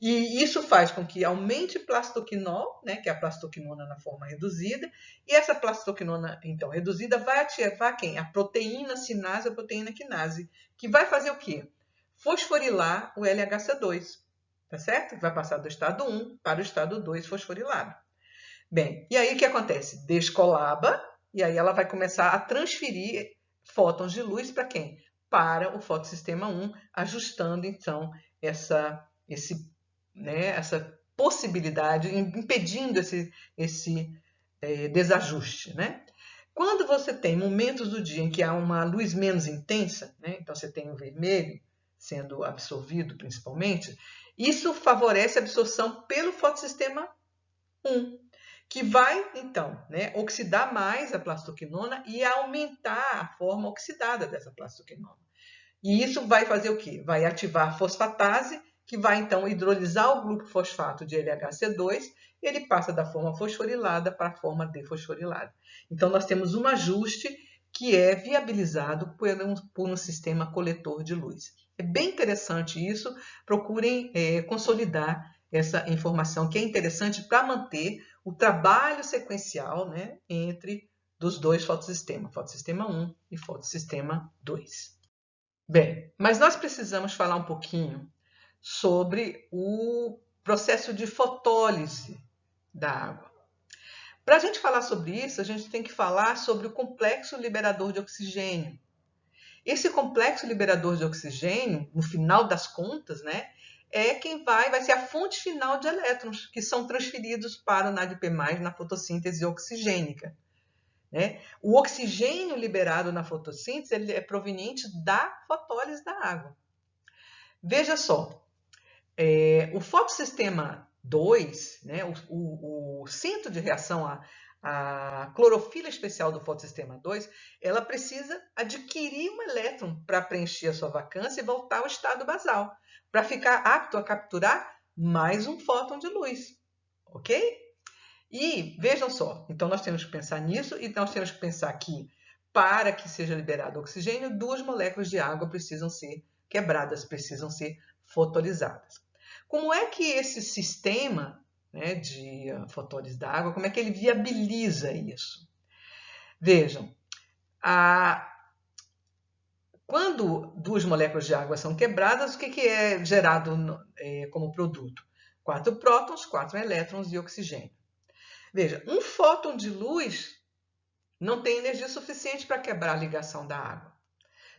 E isso faz com que aumente plastoquinol, né, que é a plastoquinona na forma reduzida, e essa plastoquinona, então, reduzida, vai ativar quem? A proteína sinase, a proteína quinase, que vai fazer o quê? Fosforilar o LHC2, tá certo? Vai passar do estado 1 para o estado 2 fosforilado. Bem, e aí o que acontece? Descolaba, e aí ela vai começar a transferir fótons de luz para quem? Para o fotossistema 1, ajustando então essa possibilidade, impedindo esse desajuste, né? Quando você tem momentos do dia em que há uma luz menos intensa, né? Então você tem o vermelho sendo absorvido principalmente, isso favorece a absorção pelo fotossistema 1, que vai, então, né, oxidar mais a plastoquinona e aumentar a forma oxidada dessa plastoquinona. E isso vai fazer o quê? Vai ativar a fosfatase, que vai, então, hidrolisar o glucofosfato de LHC2, e ele passa da forma fosforilada para a forma defosforilada. Então, nós temos um ajuste que é viabilizado por um sistema coletor de luz. É bem interessante isso, procurem consolidar essa informação, que é interessante para manter o trabalho sequencial, né, entre dos dois fotossistemas, fotossistema 1 e fotossistema 2. Bem, mas nós precisamos falar um pouquinho sobre o processo de fotólise da água. Para a gente falar sobre isso, a gente tem que falar sobre o complexo liberador de oxigênio. Esse complexo liberador de oxigênio, no final das contas, né, é quem vai ser a fonte final de elétrons que são transferidos para o NADP+, na fotossíntese oxigênica. Né? O oxigênio liberado na fotossíntese ele é proveniente da fotólise da água. Veja só, o fotossistema 2, né, o centro de reação, a clorofila especial do fotossistema 2, ela precisa adquirir um elétron para preencher a sua vacância e voltar ao estado basal, para ficar apto a capturar mais um fóton de luz, ok? E vejam só, então nós temos que pensar nisso e nós temos que pensar que para que seja liberado oxigênio, 2 moléculas de água precisam ser quebradas, precisam ser fotolizadas. Como é que esse sistema, né, de fotólise da água, como é que ele viabiliza isso? Vejam, quando 2 moléculas de água são quebradas, o que é gerado como produto? 4 prótons, 4 elétrons e oxigênio. Veja, um fóton de luz não tem energia suficiente para quebrar a ligação da água.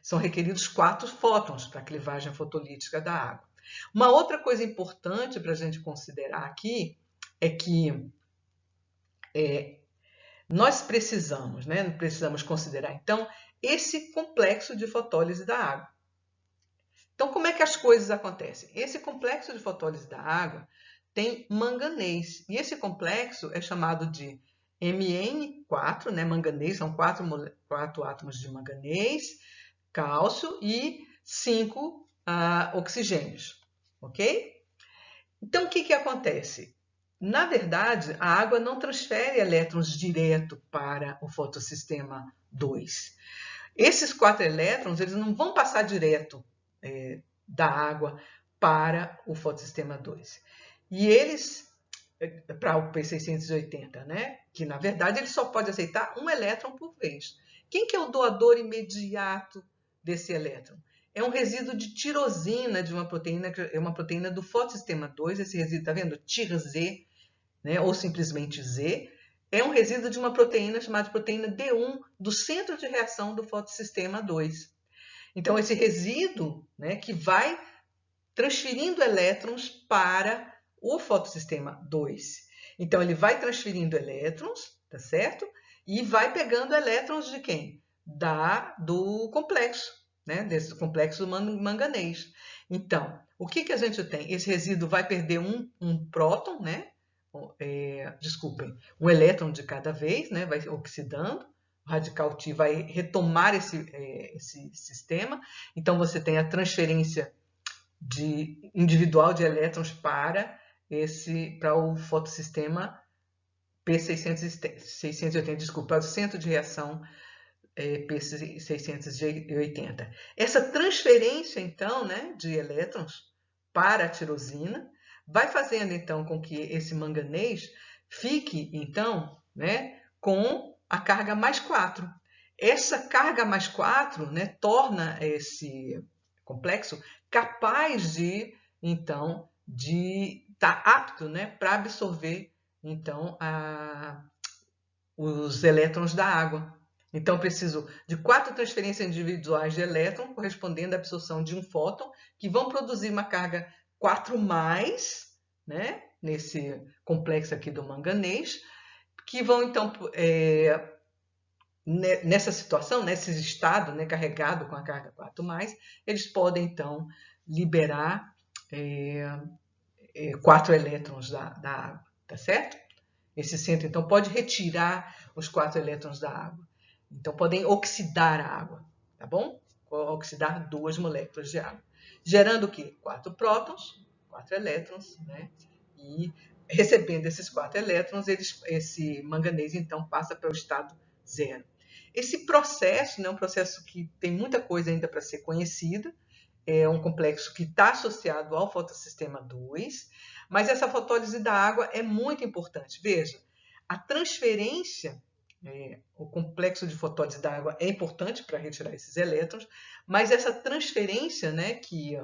São requeridos 4 fótons para a clivagem fotolítica da água. Uma outra coisa importante para a gente considerar aqui é que nós precisamos considerar, então, esse complexo de fotólise da água. Então, como é que as coisas acontecem? Esse complexo de fotólise da água tem manganês, e esse complexo é chamado de Mn4, né? Manganês, são 4 átomos de manganês, cálcio e 5 oxigênios, ok? Então, o que acontece? Na verdade, a água não transfere elétrons direto para o fotossistema 2. Esses 4 elétrons eles não vão passar direto da água para o fotossistema 2. E eles, para o P680, né? Que na verdade ele só pode aceitar um elétron por vez. Quem que é o doador imediato desse elétron? É um resíduo de tirosina de uma proteína, que é uma proteína do fotossistema 2, esse resíduo, está vendo? TIR-Z, né? Ou simplesmente Z, é um resíduo de uma proteína chamada proteína D1 do centro de reação do fotossistema 2. Então, esse resíduo, né, que vai transferindo elétrons para o fotossistema 2. Então, ele vai transferindo elétrons, tá certo? E vai pegando elétrons de quem? Do complexo, né? Desse complexo do manganês. Então, o que a gente tem? Esse resíduo vai perder um próton, né? Desculpem, um elétron de cada vez, né? Vai oxidando. O radical T vai retomar esse sistema. Então, você tem a transferência individual de elétrons para o fotossistema P680, desculpa, para o centro de reação P680. Essa transferência, então, né, de elétrons para a tirosina vai fazendo, então, com que esse manganês fique, então, né, com a carga mais 4. Essa carga mais 4, né, torna esse complexo capaz de, então, de estar apto, né, para absorver, então, os elétrons da água. Então, preciso de 4 transferências individuais de elétron, correspondendo à absorção de um fóton, que vão produzir uma carga 4+, né, nesse complexo aqui do manganês, que vão, então, nessa situação, nesse estado, né, carregado com a carga 4+, eles podem, então, liberar 4 elétrons da água, tá certo? Esse centro, então, pode retirar os 4 elétrons da água. Então, podem oxidar a água, tá bom? Oxidar 2 moléculas de água. Gerando o quê? 4 prótons, 4 elétrons, né? E recebendo esses 4 elétrons, esse manganês, então, passa para o estado 0. Esse processo, né, é um processo que tem muita coisa ainda para ser conhecida, é um complexo que está associado ao fotossistema 2, mas essa fotólise da água é muito importante. Veja, a transferência, o complexo de fotólise da água é importante para retirar esses elétrons, mas essa transferência, né, que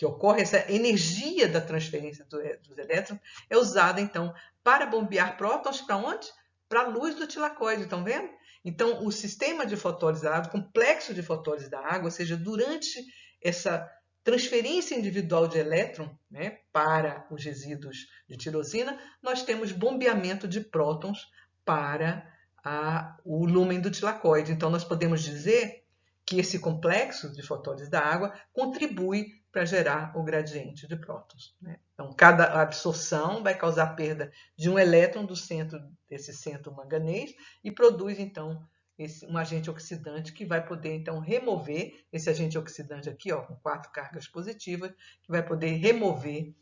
ocorre, essa energia da transferência dos elétrons, é usada, então, para bombear prótons para onde? Para a luz do tilacoide, estão vendo? Então, o sistema de fotólise da água, o complexo de fotólise da água, ou seja, durante essa transferência individual de elétron, né, para os resíduos de tirosina, nós temos bombeamento de prótons para o lúmen do tilacoide. Então, nós podemos dizer que esse complexo de fotólise da água contribui para gerar o gradiente de prótons, né? Então, cada absorção vai causar perda de um elétron desse centro manganês e produz, então, um agente oxidante que vai poder, então, remover esse agente oxidante aqui, ó, com 4 cargas positivas, que vai poder remover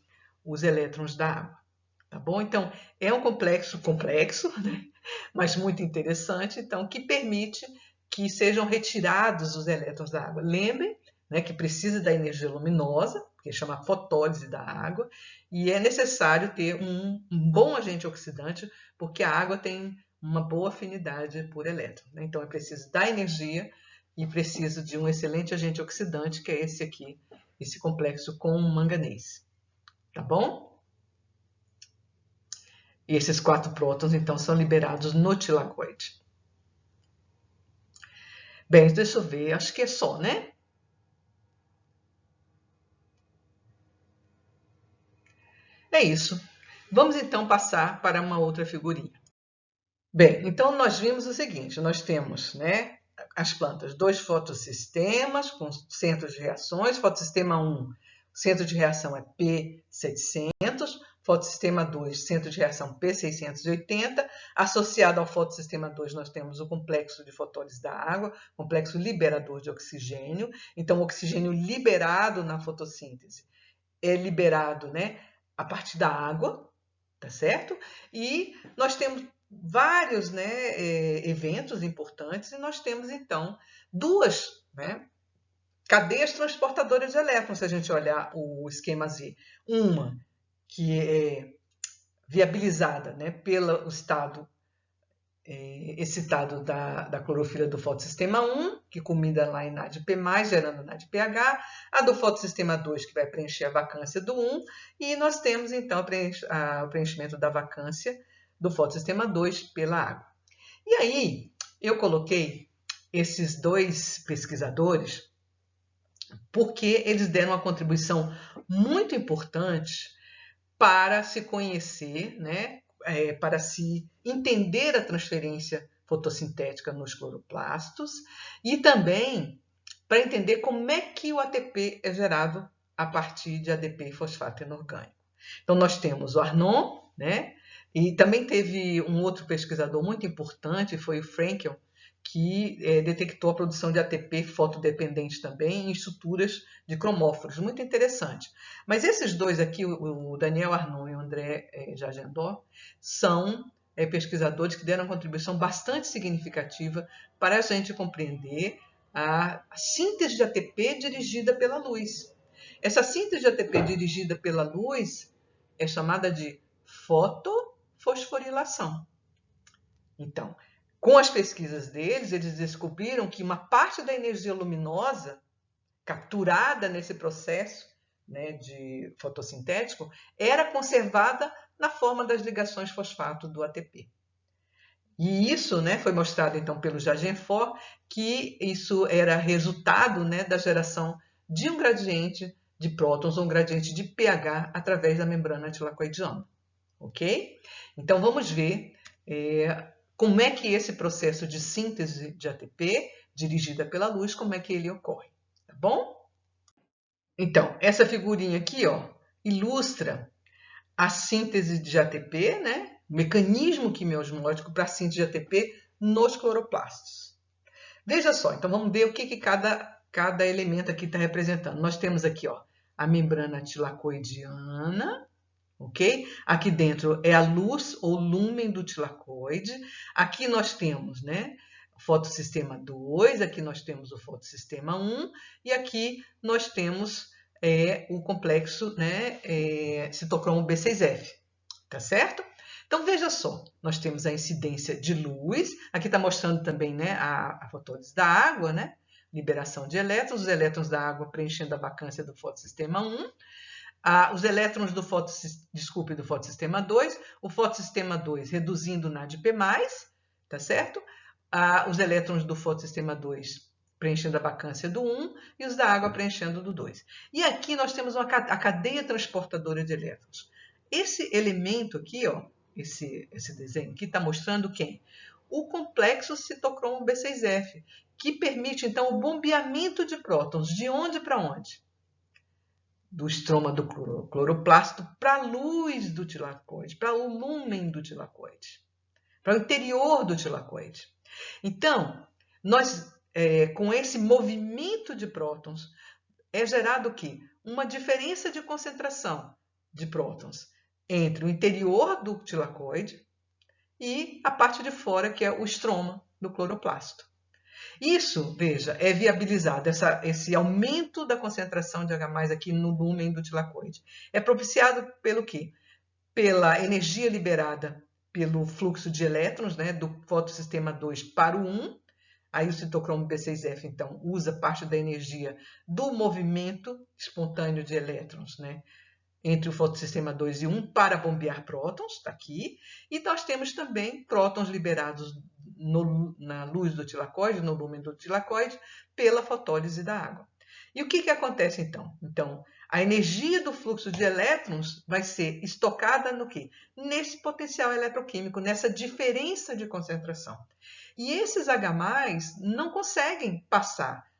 os elétrons da água, tá bom? Então, é um complexo, né? Mas muito interessante, então, que permite que sejam retirados os elétrons da água. Lembrem, né, que precisa da energia luminosa, que chama fotólise da água, e é necessário ter um bom agente oxidante, porque a água tem uma boa afinidade por elétron, né? Então, é preciso da energia e preciso de um excelente agente oxidante, que é esse aqui, esse complexo com manganês. Tá bom? E esses 4 prótons, então, são liberados no tilacoide. Bem, deixa eu ver, acho que é só, né? É isso. Vamos, então, passar para uma outra figurinha. Bem, então nós vimos o seguinte, nós temos, né, as plantas, 2 fotossistemas com centros de reações, fotossistema 1, centro de reação é P700, fotossistema 2, centro de reação P680, associado ao fotossistema 2 nós temos o complexo de fotólise da água, complexo liberador de oxigênio, então o oxigênio liberado na fotossíntese é liberado, né, a partir da água, tá certo? E nós temos vários, né, eventos importantes e nós temos, então, 2, né, cadeias transportadoras de elétrons, se a gente olhar o esquema Z. Uma que é viabilizada, né, pelo estado excitado da clorofila do fotossistema 1, que culmina lá em NADP+, gerando NADPH, a do fotossistema 2, que vai preencher a vacância do 1, e nós temos, então, o preenchimento da vacância do fotossistema 2 pela água. E aí, eu coloquei esses 2 pesquisadores porque eles deram uma contribuição muito importante para se conhecer, né, para se entender a transferência fotossintética nos cloroplastos e também para entender como é que o ATP é gerado a partir de ADP e fosfato inorgânico. Então, nós temos o Arnon, né? E também teve um outro pesquisador muito importante, foi o Frenkel, que detectou a produção de ATP fotodependente também em estruturas de cromóforos, muito interessante. Mas esses dois aqui, o Daniel Arnon e o André Jargendorf, são pesquisadores que deram uma contribuição bastante significativa para a gente compreender a síntese de ATP dirigida pela luz. Essa síntese de ATP dirigida pela luz é chamada de fotofosforilação. Então, com as pesquisas deles, eles descobriram que uma parte da energia luminosa capturada nesse processo, né, de fotossintético era conservada na forma das ligações fosfato do ATP. E isso, né, foi mostrado então pelo Jagenfort, que isso era resultado, né, da geração de um gradiente de prótons, um gradiente de pH através da membrana tilacoidiana. Ok? Então vamos ver como é que esse processo de síntese de ATP, dirigida pela luz, como é que ele ocorre, tá bom? Então, essa figurinha aqui, ó, ilustra a síntese de ATP, né? O mecanismo quimiosmótico para a síntese de ATP nos cloroplastos. Veja só, então vamos ver o que cada elemento aqui está representando. Nós temos aqui, ó, a membrana tilacoidiana, ok? Aqui dentro é a luz ou lúmen do tilacoide. Aqui nós temos, né, o fotossistema 2, aqui nós temos o fotossistema 1 e aqui nós temos o complexo, né, citocromo B6F, tá certo? Então veja só, nós temos a incidência de luz, aqui está mostrando também, né, a fotólise da água, né, liberação de elétrons, os elétrons da água preenchendo a vacância do fotossistema 1, os elétrons do fotossistema 2, o fotossistema 2 reduzindo na ADP+, tá certo? Os elétrons do fotossistema 2 preenchendo a vacância do 1 e os da água preenchendo do 2. E aqui nós temos a cadeia transportadora de elétrons. Esse elemento aqui, ó, esse desenho aqui está mostrando quem? O complexo citocromo B6F, que permite então o bombeamento de prótons. De onde para onde? Do estroma do cloroplasto para a luz do tilacoide, para o lúmen do tilacoide, para o interior do tilacoide. Então, nós, com esse movimento de prótons, é gerado o quê? Uma diferença de concentração de prótons entre o interior do tilacoide e a parte de fora, que é o estroma do cloroplasto. Isso, veja, é viabilizado, esse aumento da concentração de H+, aqui no lúmen do tilacoide. É propiciado pelo quê? Pela energia liberada pelo fluxo de elétrons, né, do fotossistema 2 para o 1. Aí o citocromo B6F, então, usa parte da energia do movimento espontâneo de elétrons, né, entre o fotossistema 2 e 1 para bombear prótons, está aqui. E nós temos também prótons liberados na luz do tilacoide, no lúmen do tilacoide, pela fotólise da água. E o que acontece então? Então, a energia do fluxo de elétrons vai ser estocada no quê? Nesse potencial eletroquímico, nessa diferença de concentração. E esses H+, não conseguem passar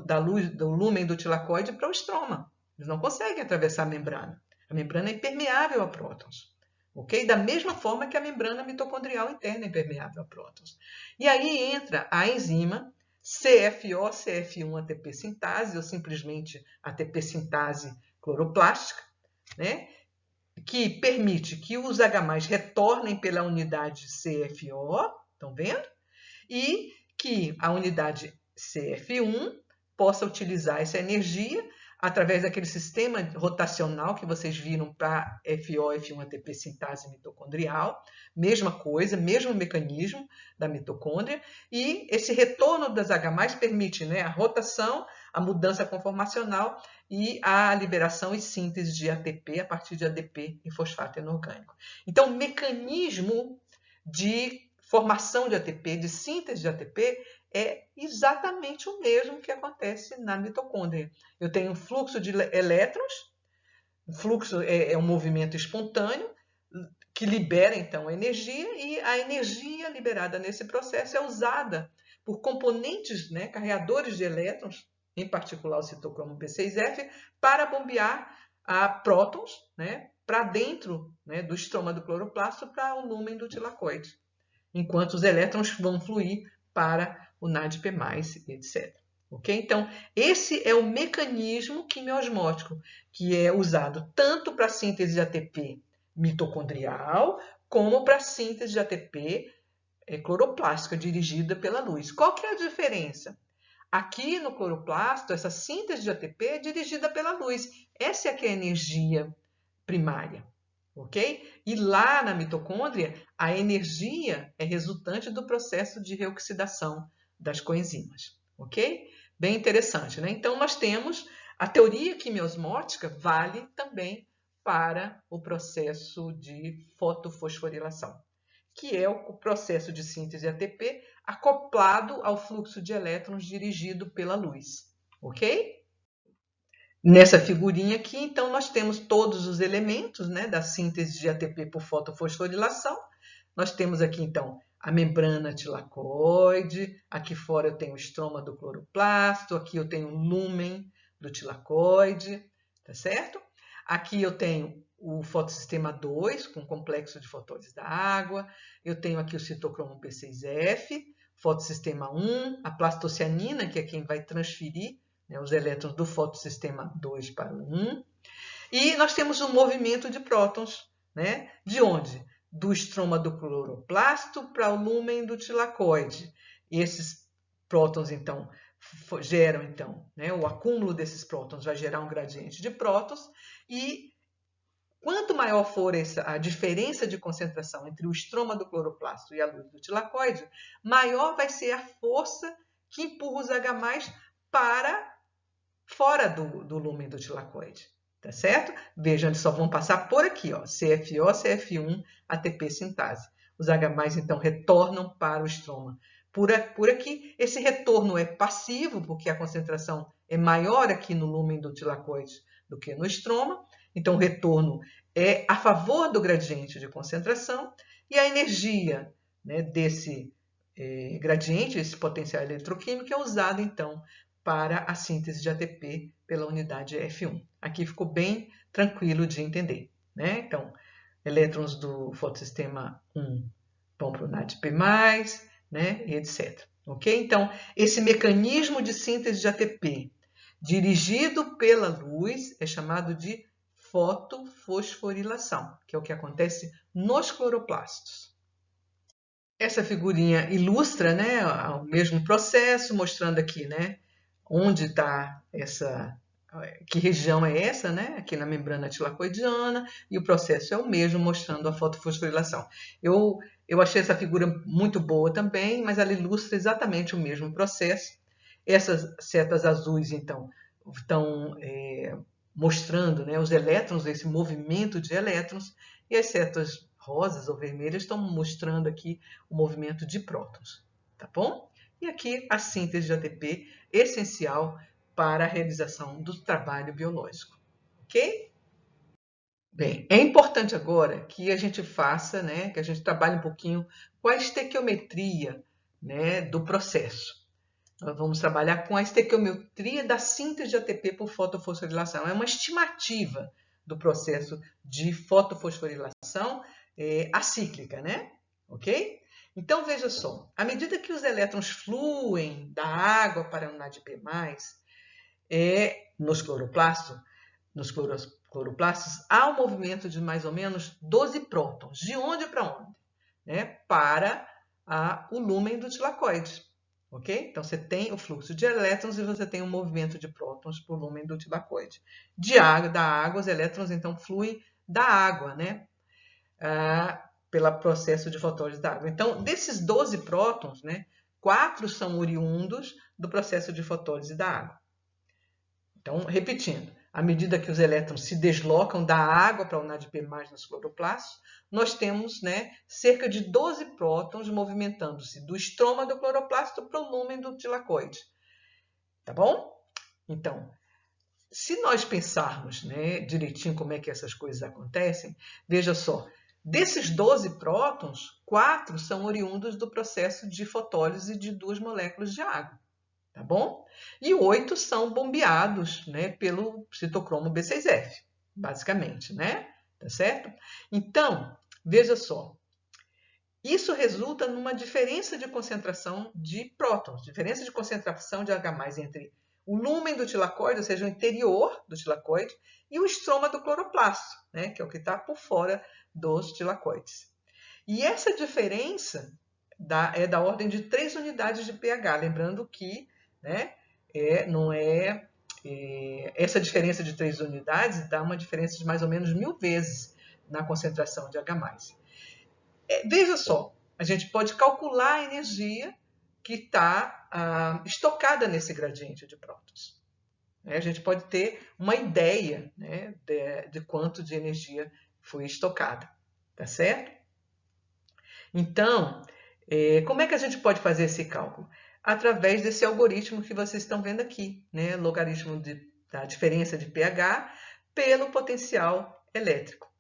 da luz do lúmen do tilacoide para o estroma. Eles não conseguem atravessar a membrana. A membrana é impermeável a prótons. Okay? Da mesma forma que a membrana mitocondrial interna é impermeável a prótons. E aí entra a enzima CFO, CF1 ATP sintase, ou simplesmente ATP sintase cloroplástica, né? Que permite que os H+ retornem pela unidade CFO, estão vendo? E que a unidade CF1 possa utilizar essa energia através daquele sistema rotacional que vocês viram para FO, F1 ATP sintase mitocondrial, mesma coisa, mesmo mecanismo da mitocôndria, e esse retorno das H+ permite, né, a rotação, a mudança conformacional e a liberação e síntese de ATP a partir de ADP e fosfato inorgânico. Então, o mecanismo de formação de ATP, de síntese de ATP, é exatamente o mesmo que acontece na mitocôndria. Eu tenho um fluxo de elétrons, o fluxo é um movimento espontâneo, que libera, então, energia, e a energia liberada nesse processo é usada por componentes, né, carreadores de elétrons, em particular o citocromo B6F, para bombear prótons, né, para dentro, né, do estroma do cloroplasto para o lúmen do tilacoide, enquanto os elétrons vão fluir para o NADP+, etc. Okay? Então, esse é o mecanismo quimiosmótico que é usado tanto para a síntese de ATP mitocondrial como para a síntese de ATP cloroplástica dirigida pela luz. Qual que é a diferença? Aqui no cloroplasto, essa síntese de ATP é dirigida pela luz. Essa é que é a energia primária, ok? E lá na mitocôndria, a energia é resultante do processo de reoxidação das coenzimas, ok? Bem interessante, né? Então, nós temos a teoria quimiosmótica vale também para o processo de fotofosforilação, que é o processo de síntese ATP acoplado ao fluxo de elétrons dirigido pela luz, ok? Nessa figurinha aqui, então, nós temos todos os elementos, né, da síntese de ATP por fotofosforilação. Nós temos aqui, então, a membrana tilacoide, aqui fora eu tenho o estroma do cloroplasto, aqui eu tenho o lúmen do tilacoide, tá certo? Aqui eu tenho o fotossistema 2, com complexo de fotólises da água, eu tenho aqui o citocromo B6F, fotossistema 1, a plastocianina, que é quem vai transferir, né, os elétrons do fotossistema 2 para o 1, e nós temos um movimento de prótons, né, de onde? Do estroma do cloroplasto para o lúmen do tilacoide. Esses prótons, então, geram, então, né, o acúmulo desses prótons vai gerar um gradiente de prótons, e quanto maior for a diferença de concentração entre o estroma do cloroplasto e a luz do tilacoide, maior vai ser a força que empurra os H+ para fora do lúmen do tilacoide, tá certo? Vejam, eles só vão passar por aqui, ó, CFO, CF1, ATP sintase. Os H+, então, retornam para o estroma. Por aqui, esse retorno é passivo, porque a concentração é maior aqui no lúmen do tilacoide do que no estroma. Então, o retorno é a favor do gradiente de concentração e a energia, né, desse gradiente, esse potencial eletroquímico, é usada, então, para a síntese de ATP pela unidade F1. Aqui ficou bem tranquilo de entender, né? Então, elétrons do fotossistema 1 vão para o NADP+, né, e etc. Ok? Então, esse mecanismo de síntese de ATP dirigido pela luz é chamado de fotofosforilação, que é o que acontece nos cloroplastos. Essa figurinha ilustra, né, o mesmo processo, mostrando aqui, né, onde está que região é essa, né, aqui na membrana tilacoidiana, e o processo é o mesmo, mostrando a fotofosforilação. Eu achei essa figura muito boa também, mas ela ilustra exatamente o mesmo processo. Essas setas azuis, então, estão mostrando, né, os elétrons, esse movimento de elétrons, e as setas rosas ou vermelhas estão mostrando aqui o movimento de prótons, tá bom? E aqui a síntese de ATP essencial para a realização do trabalho biológico, ok? Bem, é importante agora que a gente faça, né, que a gente trabalhe um pouquinho com a estequiometria, né, do processo. Nós vamos trabalhar com a estequiometria da síntese de ATP por fotofosforilação. É uma estimativa do processo de fotofosforilação acíclica, né? Ok? Então, veja só. À medida que os elétrons fluem da água para o NADP+, nos cloroplastos, há um movimento de mais ou menos 12 prótons. De onde para onde? Né? Para o lúmen do tilacoide. Ok? Então, você tem o fluxo de elétrons e você tem o movimento de prótons por lúmen do tilacoide. Da água, os elétrons, então, fluem da água, né? Pelo processo de fotólise da água. Então, desses 12 prótons, né, 4 são oriundos do processo de fotólise da água. Então, repetindo, à medida que os elétrons se deslocam da água para o NADP+, nos cloroplastos, nós temos, né, cerca de 12 prótons movimentando-se do estroma do cloroplasto para o lúmen do tilacoide. Tá bom? Então, se nós pensarmos, né, direitinho como é que essas coisas acontecem, veja só, desses 12 prótons, 4 são oriundos do processo de fotólise de 2 moléculas de água. tá bom? E 8 são bombeados, né, pelo citocromo B6F, basicamente, né? Tá certo? Então, veja só, isso resulta numa diferença de concentração de prótons, diferença de concentração de H+ entre o lúmen do tilacoide, ou seja, o interior do tilacoide, e o estroma do cloroplasto, né, que é o que está por fora dos tilacoides. E essa diferença é da ordem de 3 unidades de pH, lembrando que, né, não é, essa diferença de 3 unidades dá uma diferença de mais ou menos 1000 vezes na concentração de H+. Veja só, a gente pode calcular a energia que está estocada nesse gradiente de prótons. A gente pode ter uma ideia, né, de quanto de energia foi estocada, tá certo? Então, como é que a gente pode fazer esse cálculo? Através desse algoritmo que vocês estão vendo aqui, né? Logaritmo da diferença de pH pelo potencial elétrico.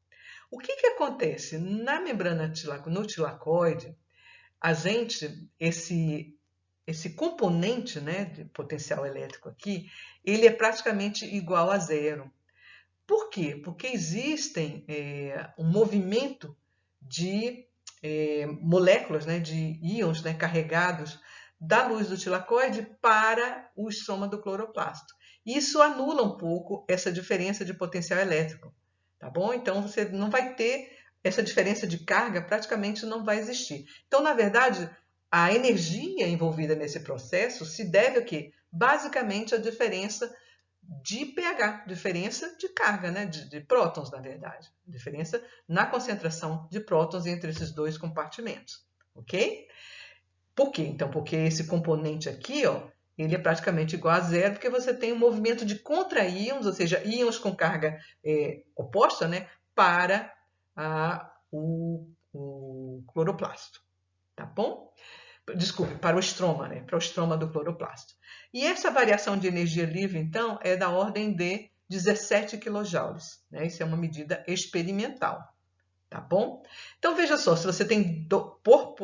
O que acontece? Na membrana no tilacoide, esse componente, né, de potencial elétrico aqui, ele é praticamente igual a zero. Por quê? Porque existem um movimento de moléculas, né, de íons, né, carregados da luz do tilacoide para o estroma do cloroplasto. Isso anula um pouco essa diferença de potencial elétrico, tá bom? Então você não vai ter essa diferença de carga, praticamente não vai existir. Então, na verdade, a energia envolvida nesse processo se deve a quê? Basicamente a diferença de pH, diferença de carga, né? de prótons, na verdade. Diferença na concentração de prótons entre esses dois compartimentos, ok? Por quê? Então, porque esse componente aqui, ó, ele é praticamente igual a zero, porque você tem um movimento de contra-íons, ou seja, íons com carga oposta, né? Para o cloroplasto, tá bom? Desculpe, para o estroma, né? Para o estroma do cloroplasto. E essa variação de energia livre, então, é da ordem de 17 kJ. Né? Isso é uma medida experimental, tá bom? Então, veja só, se você tem, por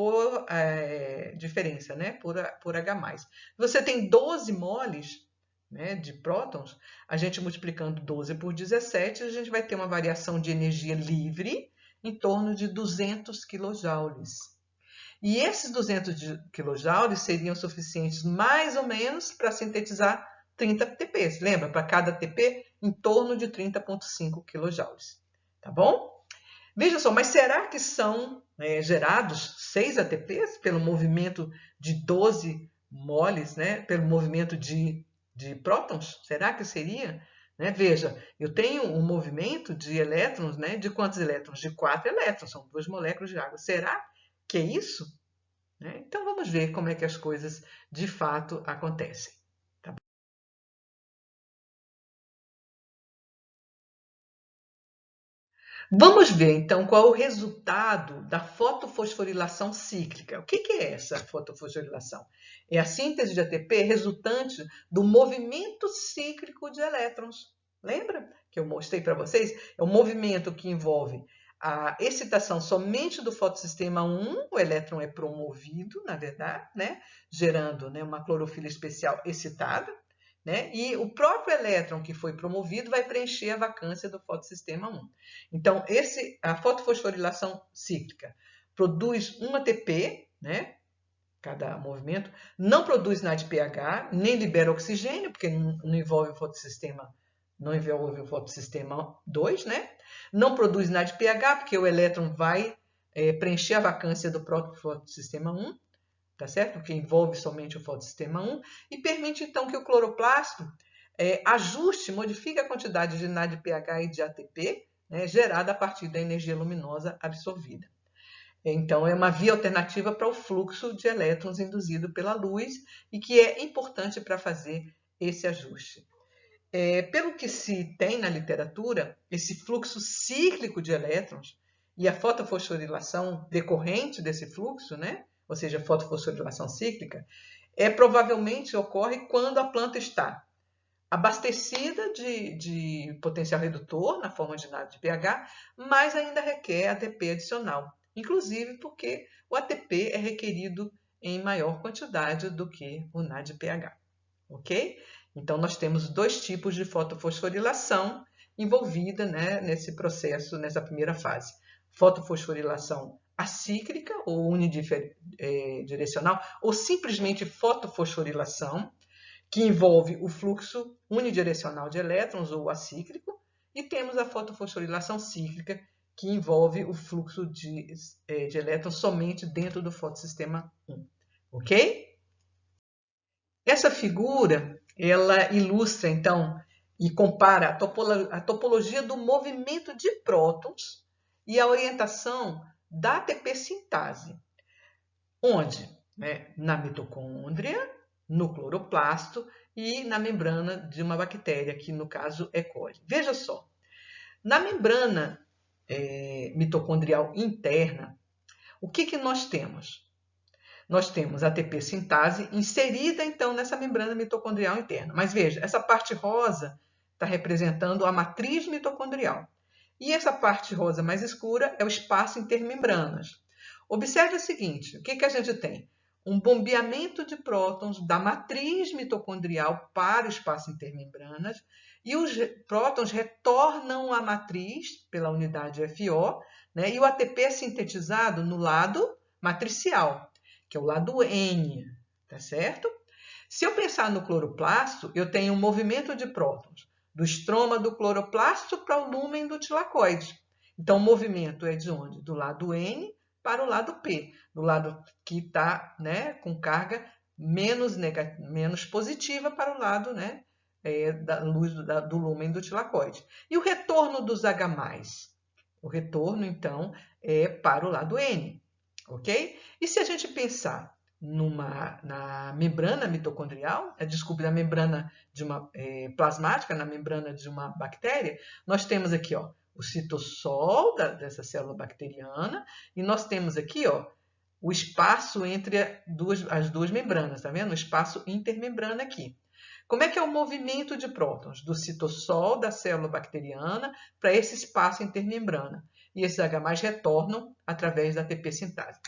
diferença, né? Por H+. Você tem 12 moles, né, de prótons, a gente multiplicando 12 por 17, a gente vai ter uma variação de energia livre em torno de 200 kJ. E esses 200 kJ seriam suficientes mais ou menos para sintetizar 30 ATPs. Lembra? Para cada ATP, em torno de 30,5 kJ. Tá bom? Veja só, mas será que são gerados 6 ATPs pelo movimento de 12 moles, né? Pelo movimento de prótons? Será que seria? Né? Veja, eu tenho um movimento de elétrons, né? De quantos elétrons? De 4 elétrons, são 2 moléculas de água. Será que é isso? Então, vamos ver como é que as coisas de fato acontecem. Tá? Vamos ver, então, qual é o resultado da fotofosforilação cíclica. O que é essa fotofosforilação? É a síntese de ATP resultante do movimento cíclico de elétrons. Lembra que eu mostrei para vocês? É um movimento que envolve a excitação somente do fotossistema 1, o elétron é promovido, na verdade, né? Gerando, né, uma clorofila especial excitada, né? E o próprio elétron que foi promovido vai preencher a vacância do fotossistema 1. Então, a fotofosforilação cíclica produz um ATP, né? Cada movimento, não produz NADPH, nem libera oxigênio, porque não envolve o fotossistema, não envolve o fotossistema 2, né? Não produz NADPH, porque o elétron vai preencher a vacância do próprio fotossistema 1, tá certo? Porque envolve somente o fotossistema 1, e permite então que o cloroplasto ajuste, modifique a quantidade de NADPH e de ATP, né, gerada a partir da energia luminosa absorvida. Então, é uma via alternativa para o fluxo de elétrons induzido pela luz e que é importante para fazer esse ajuste. Pelo que se tem na literatura, esse fluxo cíclico de elétrons e a fotofosforilação decorrente desse fluxo, né? Ou seja, a fotofosforilação cíclica, provavelmente ocorre quando a planta está abastecida de potencial redutor na forma de NADPH, mas ainda requer ATP adicional, inclusive porque o ATP é requerido em maior quantidade do que o NADPH. ok? Então, nós temos dois tipos de fotofosforilação envolvida, né, nesse processo, nessa primeira fase. Fotofosforilação acíclica ou unidirecional, ou simplesmente fotofosforilação, que envolve o fluxo unidirecional de elétrons ou acíclico, e temos a fotofosforilação cíclica, que envolve o fluxo de elétrons somente dentro do fotossistema 1, ok? Essa figura, ela ilustra, então, e compara a topologia do movimento de prótons e a orientação da ATP sintase, onde? Né, na mitocôndria, no cloroplasto e na membrana de uma bactéria, que no caso é coli. Veja só, na membrana mitocondrial interna, o que nós temos? Nós temos a ATP sintase inserida, então, nessa membrana mitocondrial interna. Mas veja, essa parte rosa está representando a matriz mitocondrial. E essa parte rosa mais escura é o espaço intermembranas. Observe o seguinte, o que a gente tem? Um bombeamento de prótons da matriz mitocondrial para o espaço intermembranas, e os prótons retornam à matriz pela unidade FO, né? E o ATP é sintetizado no lado matricial, que é o lado N, tá certo? Se eu pensar no cloroplasto, eu tenho um movimento de prótons do estroma do cloroplasto para o lúmen do tilacoide. Então, o movimento é de onde? Do lado N para o lado P, do lado que está, né, com carga menos positiva para o lado, né, da luz do lúmen do tilacoide. E o retorno dos H+? O retorno, então, é para o lado N, ok? E se a gente pensar na membrana mitocondrial, desculpe, na membrana de uma plasmática, na membrana de uma bactéria, nós temos aqui, ó, o citossol dessa célula bacteriana, e nós temos aqui, ó, o espaço entre as duas membranas, tá vendo? O espaço intermembrana aqui. Como é que é o movimento de prótons do citossol da célula bacteriana para esse espaço intermembrana? E esses H+ retornam através da ATP sintase.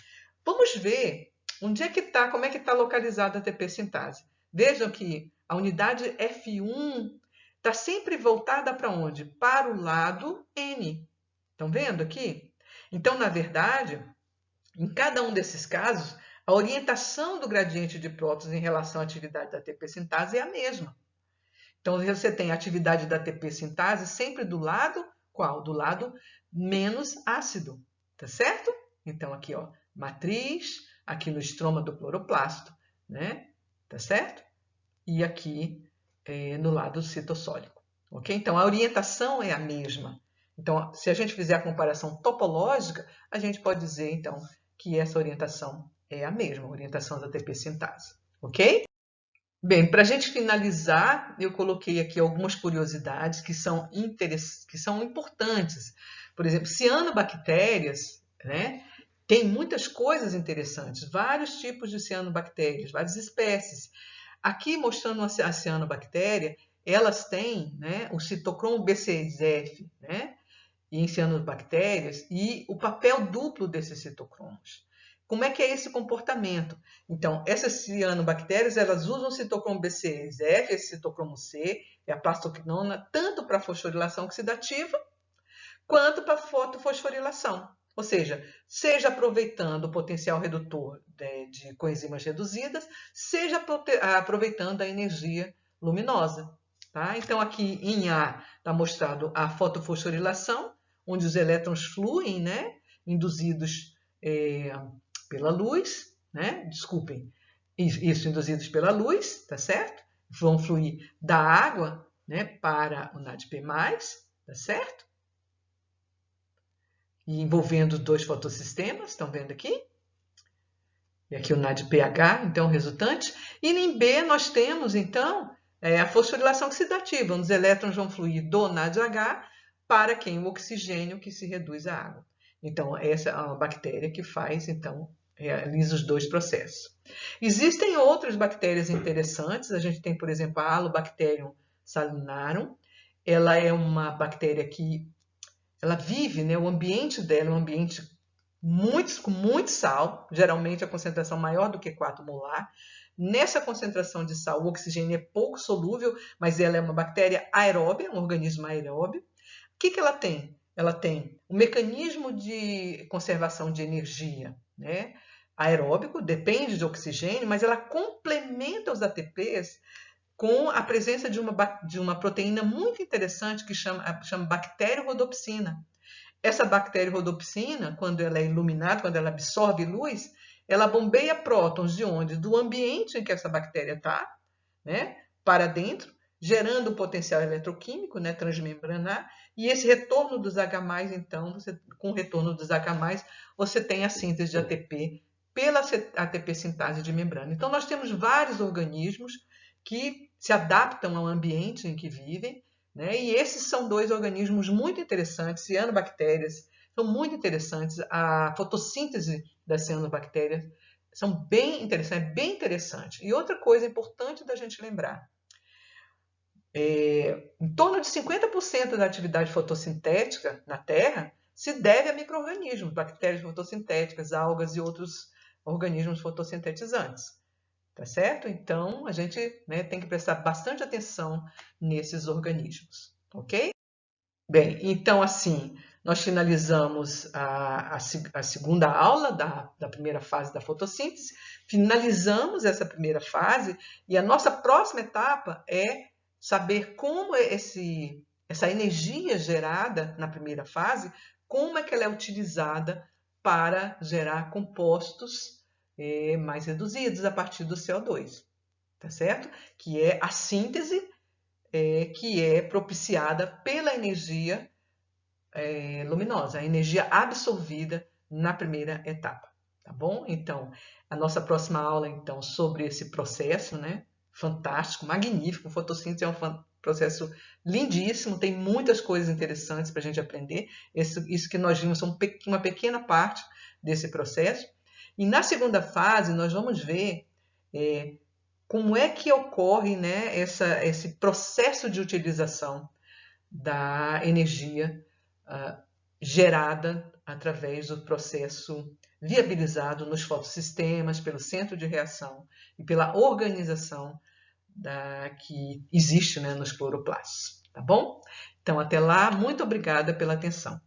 Vamos ver onde é que está, como é que está localizada a ATP sintase. Vejam que a unidade F1 está sempre voltada para onde? Para o lado N. Estão vendo aqui? Então, na verdade, em cada um desses casos, a orientação do gradiente de prótons em relação à atividade da ATP sintase é a mesma. Então, você tem a atividade da ATP sintase sempre do lado qual? Do lado menos ácido, tá certo? Então, aqui, ó, matriz, aqui no estroma do cloroplasto, né? Tá certo? E aqui no lado citossólico, ok? Então, a orientação é a mesma. Então, se a gente fizer a comparação topológica, a gente pode dizer, então, que essa orientação é a mesma, a orientação da ATP sintase, ok? Bem, para a gente finalizar, eu coloquei aqui algumas curiosidades que são importantes. Por exemplo, cianobactérias, né, tem muitas coisas interessantes, vários tipos de cianobactérias, várias espécies. Aqui, mostrando a cianobactéria, elas têm, né, o citocromo B6F, né, em cianobactérias, e o papel duplo desses citocromos. Como é que é esse comportamento? Então, essas cianobactérias, elas usam o citocromo B6F, esse citocromo C, é a plastoquinona, tanto para fosforilação oxidativa, quanto para fotofosforilação. Ou seja aproveitando o potencial redutor de coenzimas reduzidas, seja aproveitando a energia luminosa. Tá? Então, aqui em A está mostrado a fotofosforilação, onde os elétrons fluem, né, induzidos pela luz, né? Desculpem, isso, induzidos pela luz, tá certo? Vão fluir da água, né, para o NADP+, tá certo? E envolvendo dois fotossistemas, estão vendo aqui? E aqui o NADPH, então, resultante. E em B nós temos, então, a fosforilação oxidativa, onde os elétrons vão fluir do NADH para quem? O oxigênio que se reduz à água. Então, essa é uma bactéria que faz, então, realiza os dois processos. Existem outras bactérias interessantes. A gente tem, por exemplo, a Halobacterium salinarum. Ela é uma bactéria que ela vive, né, o ambiente dela é um ambiente com muito sal, geralmente a concentração maior do que 4 molar. Nessa concentração de sal, o oxigênio é pouco solúvel, mas ela é uma bactéria aeróbia, um organismo aeróbio. O que ela tem? Ela tem um mecanismo de conservação de energia, né? Aeróbico, depende de oxigênio, mas ela complementa os ATPs com a presença de uma proteína muito interessante que chama bacteriorhodopsina. Essa bacteriorhodopsina, quando ela é iluminada, quando ela absorve luz, ela bombeia prótons de onde? Do ambiente em que essa bactéria está, né, para dentro, gerando um potencial eletroquímico, né, transmembranar, e esse retorno dos H+, então, com o retorno dos H+, você tem a síntese de ATP pela ATP sintase de membrana. Então, nós temos vários organismos que se adaptam ao ambiente em que vivem, né? E esses são dois organismos muito interessantes, cianobactérias, são muito interessantes. A fotossíntese das cianobactérias são bem interessantes, é bem interessante. E outra coisa importante da gente lembrar, em torno de 50% da atividade fotossintética na Terra se deve a micro-organismos, bactérias fotossintéticas, algas e outros organismos fotossintetizantes. Tá certo? Então, a gente, né, tem que prestar bastante atenção nesses organismos, ok? Bem, então, assim, nós finalizamos a segunda aula da primeira fase da fotossíntese, finalizamos essa primeira fase e a nossa próxima etapa é saber como essa energia gerada na primeira fase, como é que ela é utilizada para gerar compostos mais reduzidos a partir do CO2, tá certo? Que é a síntese que é propiciada pela energia luminosa, a energia absorvida na primeira etapa, tá bom? Então, a nossa próxima aula, então, sobre esse processo, né? Fantástico, magnífico, fotossíntese é um processo lindíssimo, tem muitas coisas interessantes para a gente aprender. Isso que nós vimos são uma pequena parte desse processo. E na segunda fase, nós vamos ver como é que ocorre, né, esse processo de utilização da energia gerada através do processo viabilizado nos fotossistemas, pelo centro de reação e pela organização que existe, né, nos cloroplastos. Tá bom? Então, até lá, muito obrigada pela atenção.